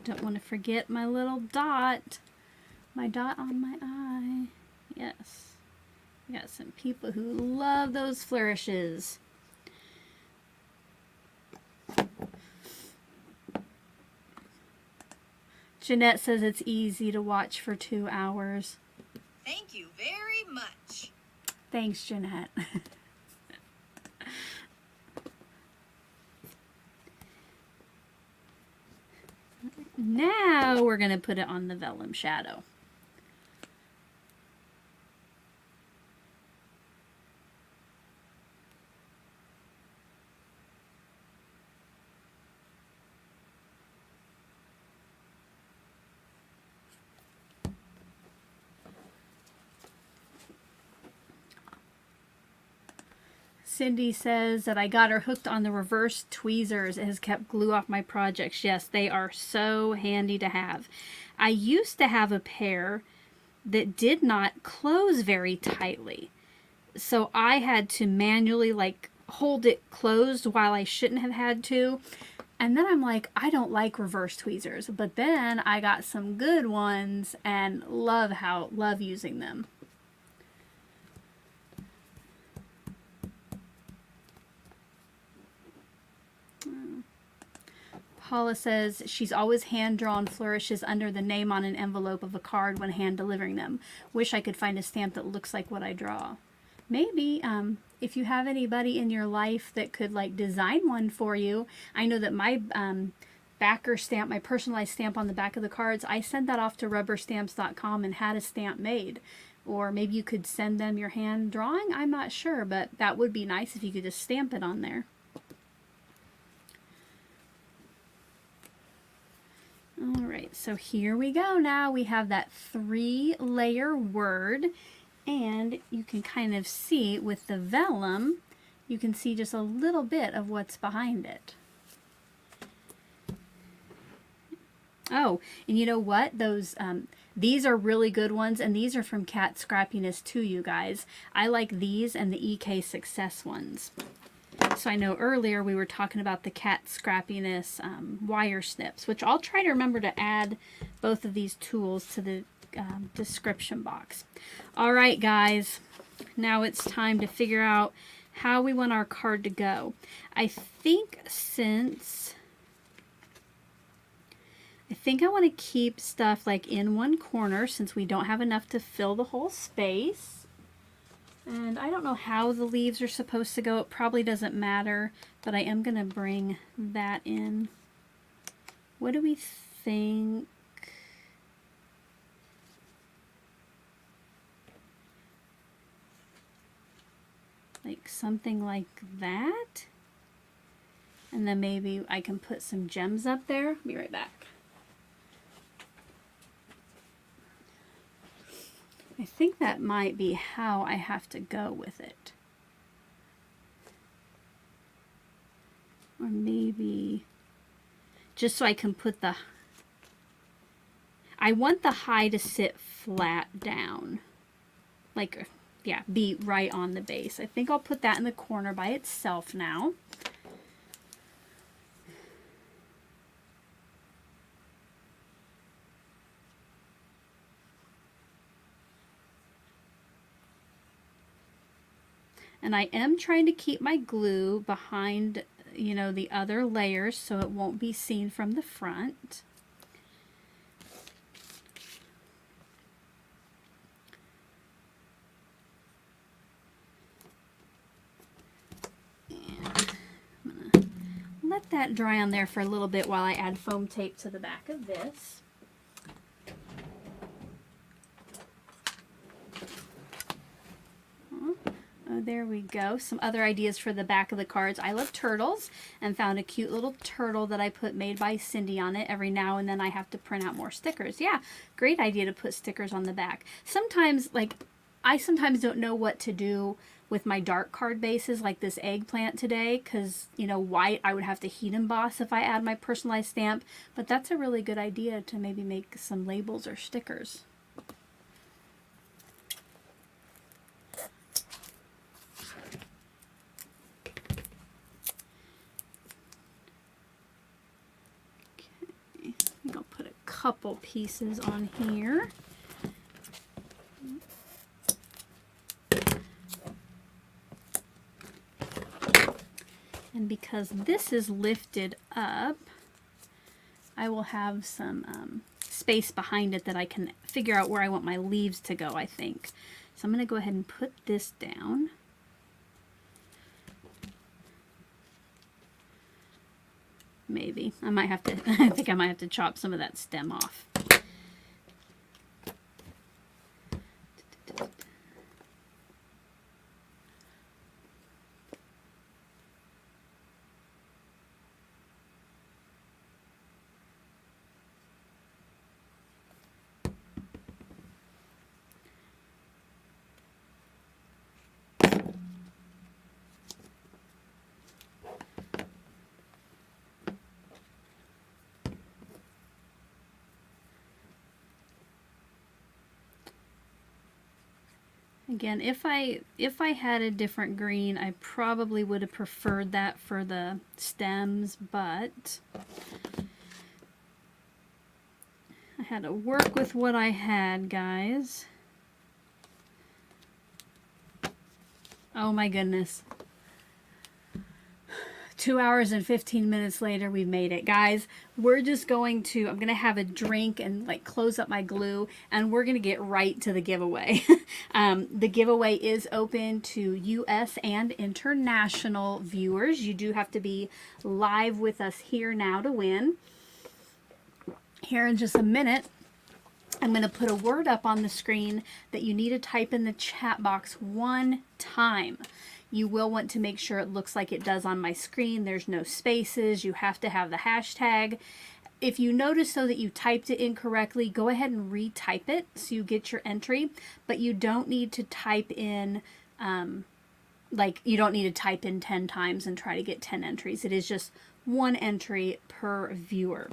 don't want to forget my little dot. My dot on my eye. Yes. We got some people who love those flourishes. Jeanette says it's easy to watch for 2 hours. Thank you very much. Thanks, Jeanette. Now we're going to put it on the vellum shadow. Cindy says that I got her hooked on the reverse tweezers. It has kept glue off my projects. Yes, they are so handy to have. I used to have a pair that did not close very tightly. So I had to manually like hold it closed while I shouldn't have had to. And then I'm like, I don't like reverse tweezers. But then I got some good ones and love using them. Paula says she's always hand-drawn flourishes under the name on an envelope of a card when hand delivering them. Wish I could find a stamp that looks like what I draw. Maybe, if you have anybody in your life that could like design one for you. I know that my backer stamp, my personalized stamp on the back of the cards, I sent that off to rubberstamps.com and had a stamp made. Or maybe you could send them your hand drawing. I'm not sure, but that would be nice if you could just stamp it on there. All right, so here we go now. We have that 3-layer word, and you can kind of see with the vellum, you can see just a little bit of what's behind it. Oh, and you know what? Those these are really good ones, and these are from Cat Scrappiness too, you guys. I like these and the EK Success ones. So I know earlier we were talking about the Cat Scrappiness wire snips, which I'll try to remember to add both of these tools to the description box. All right, guys, now it's time to figure out how we want our card to go. I think I want to keep stuff like in one corner since we don't have enough to fill the whole space. And I don't know how the leaves are supposed to go. It probably doesn't matter, but I am going to bring that in. What do we think? Like something like that? And then maybe I can put some gems up there. Be right back. I think that might be how I have to go with it. Or maybe just so I can put the... I want the high to sit flat down. Like, yeah, be right on the base. I think I'll put that in the corner by itself now. And I am trying to keep my glue behind, you know, the other layers so it won't be seen from the front. And I'm gonna let that dry on there for a little bit while I add foam tape to the back of this. Oh, there we go. Some other ideas for the back of the cards. I love turtles and found a cute little turtle that I put made by Cindy on it. Every now and then I have to print out more stickers. Yeah, great idea to put stickers on the back. Sometimes, like, I sometimes don't know what to do with my dark card bases like this eggplant today because, you know, white I would have to heat emboss if I add my personalized stamp. But that's a really good idea to maybe make some labels or stickers. couple pieces on here. And because this is lifted up, I will have some space behind it that I can figure out where I want my leaves to go, I think. So I'm going to go ahead and put this down. Maybe. I might have to, I think I might have to chop some of that stem off. Again, if I had a different green, I probably would have preferred that for the stems, but I had to work with what I had, guys. Oh my goodness. 2 hours and 15 minutes later, we've made it. Guys, we're just going to, I'm going to have a drink and like close up my glue, and we're going to get right to the giveaway. The giveaway is open to US and international viewers. You do have to be live with us here now to win. Here in just a minute, I'm going to put a word up on the screen that you need to type in the chat box one time. You will want to make sure it looks like it does on my screen. There's no spaces. You have to have the hashtag. If you notice though that you typed it incorrectly, go ahead and retype it so you get your entry. But you don't need to type in, you don't need to type in 10 times and try to get 10 entries. It is just one entry per viewer.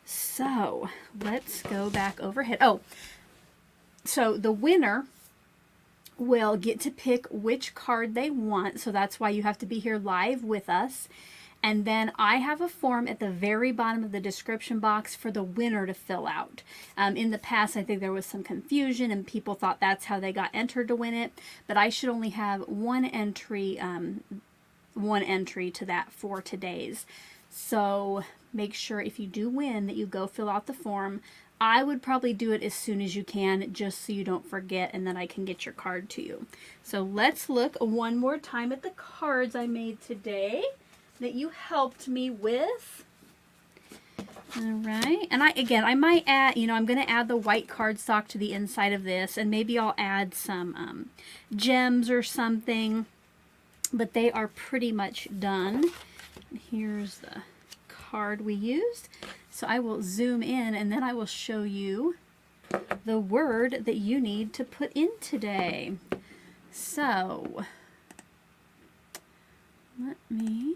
So let's go back overhead. Oh, so the winner will get to pick which card they want. So that's why you have to be here live with us. And then I have a form at the very bottom of the description box for the winner to fill out. In the past, I think there was some confusion and people thought that's how they got entered to win it. But I should only have one entry to that for today's. So make sure if you do win that you go fill out the form. I would probably do it as soon as you can, just so you don't forget, and then I can get your card to you. So let's look one more time at the cards I made today that you helped me with. All right, and I might add, I'm going to add the white cardstock to the inside of this, and maybe I'll add some gems or something, but they are pretty much done. Here's the card we used. So I will zoom in and then I will show you the word that you need to put in today. So let me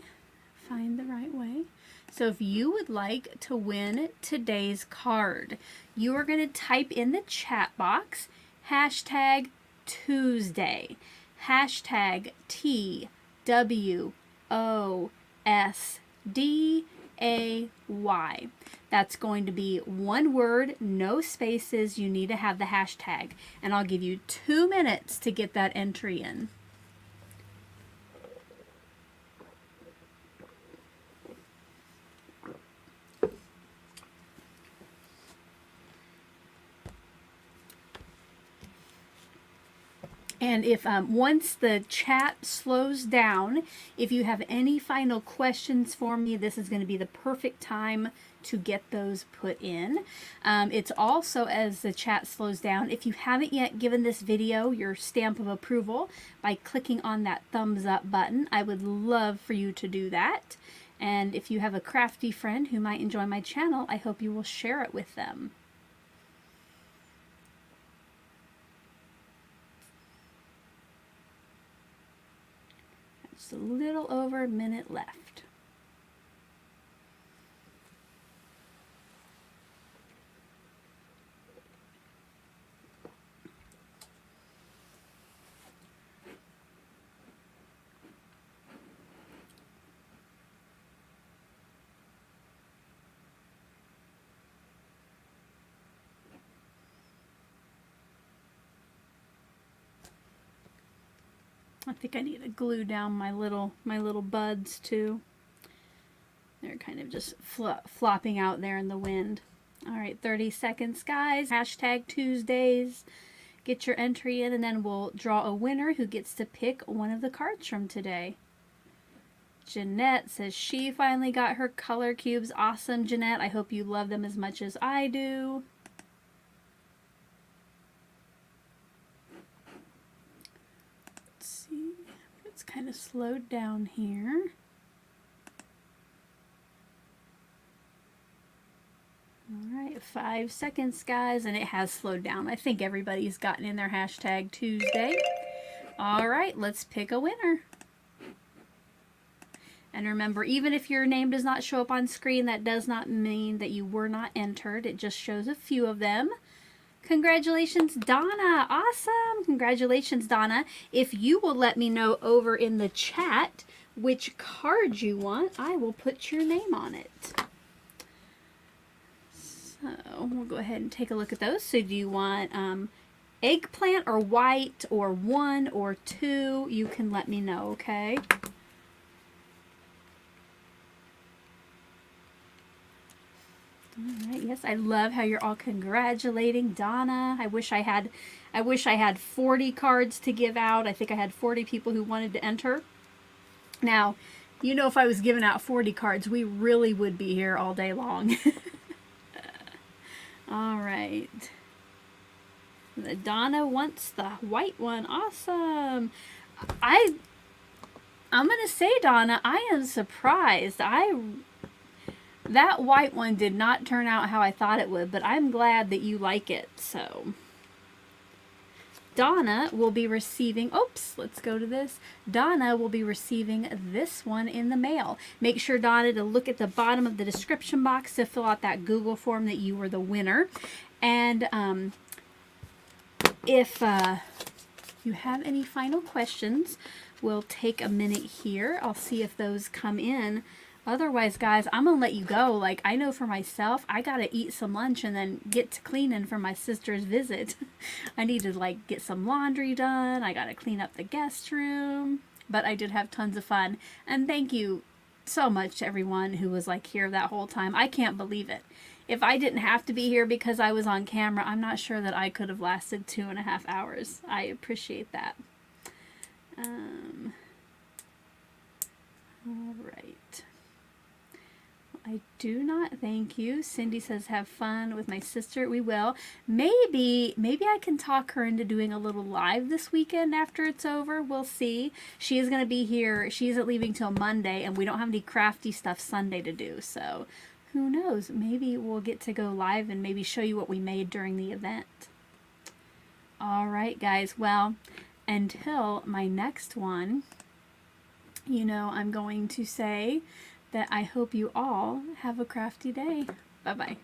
find the right way. So if you would like to win today's card, you are going to type in the chat box hashtag Tuesday, hashtag TWOsday. That's going to be one word, no spaces. You need to have the hashtag, and I'll give you 2 minutes to get that entry in. And if once the chat slows down, if you have any final questions for me, this is going to be the perfect time to get those put in. It's also, as the chat slows down, if you haven't yet given this video your stamp of approval by clicking on that thumbs up button, I would love for you to do that. And if you have a crafty friend who might enjoy my channel, I hope you will share it with them. Just a little over a minute left. I think I need to glue down my little buds too. They're kind of just flopping out there in the wind. All right, 30 seconds, guys. Hashtag Tuesdays. Get your entry in, and then we'll draw a winner who gets to pick one of the cards from today. Jeanette says she finally got her color cubes. Awesome, Jeanette. I hope you love them as much as I do. Let's see. It's kind of slowed down here. All right, 5 seconds, guys, and it has slowed down. I think everybody's gotten in their hashtag Tuesday. All right, let's pick a winner. And remember, even if your name does not show up on screen, that does not mean that you were not entered. It just shows a few of them. Congratulations, Donna. Awesome. Congratulations, Donna. If you will let me know over in the chat which card you want, I will put your name on it. So we'll go ahead and take a look at those. So do you want eggplant or white or 1 or 2? You can let me know, okay? All right, yes, I love how you're all congratulating Donna. I wish I had 40 cards to give out. I think I had 40 people who wanted to enter. Now, you know, if I was giving out 40 cards, we really would be here all day long. All right. Donna wants the white one. Awesome. I'm going to say, Donna, I am surprised. That white one did not turn out how I thought it would, but I'm glad that you like it. So Donna will be receiving, oops, let's go to this. Donna will be receiving this one in the mail. Make sure, Donna, to look at the bottom of the description box to fill out that Google form that you were the winner. And if you have any final questions, we'll take a minute here. I'll see if those come in. Otherwise, guys, I'm going to let you go. Like, I know for myself, I got to eat some lunch and then get to cleaning for my sister's visit. I need to, like, get some laundry done. I got to clean up the guest room. But I did have tons of fun. And thank you so much to everyone who was, like, here that whole time. I can't believe it. If I didn't have to be here because I was on camera, I'm not sure that I could have lasted 2.5 hours. I appreciate that. All right. I do not thank you. Cindy says, have fun with my sister. We will. Maybe I can talk her into doing a little live this weekend after it's over. We'll see. She is going to be here. She isn't leaving till Monday, and we don't have any crafty stuff Sunday to do. So who knows? Maybe we'll get to go live and maybe show you what we made during the event. All right, guys. Well, until my next one, you know, I'm going to say that I hope you all have a crafty day. Bye-bye.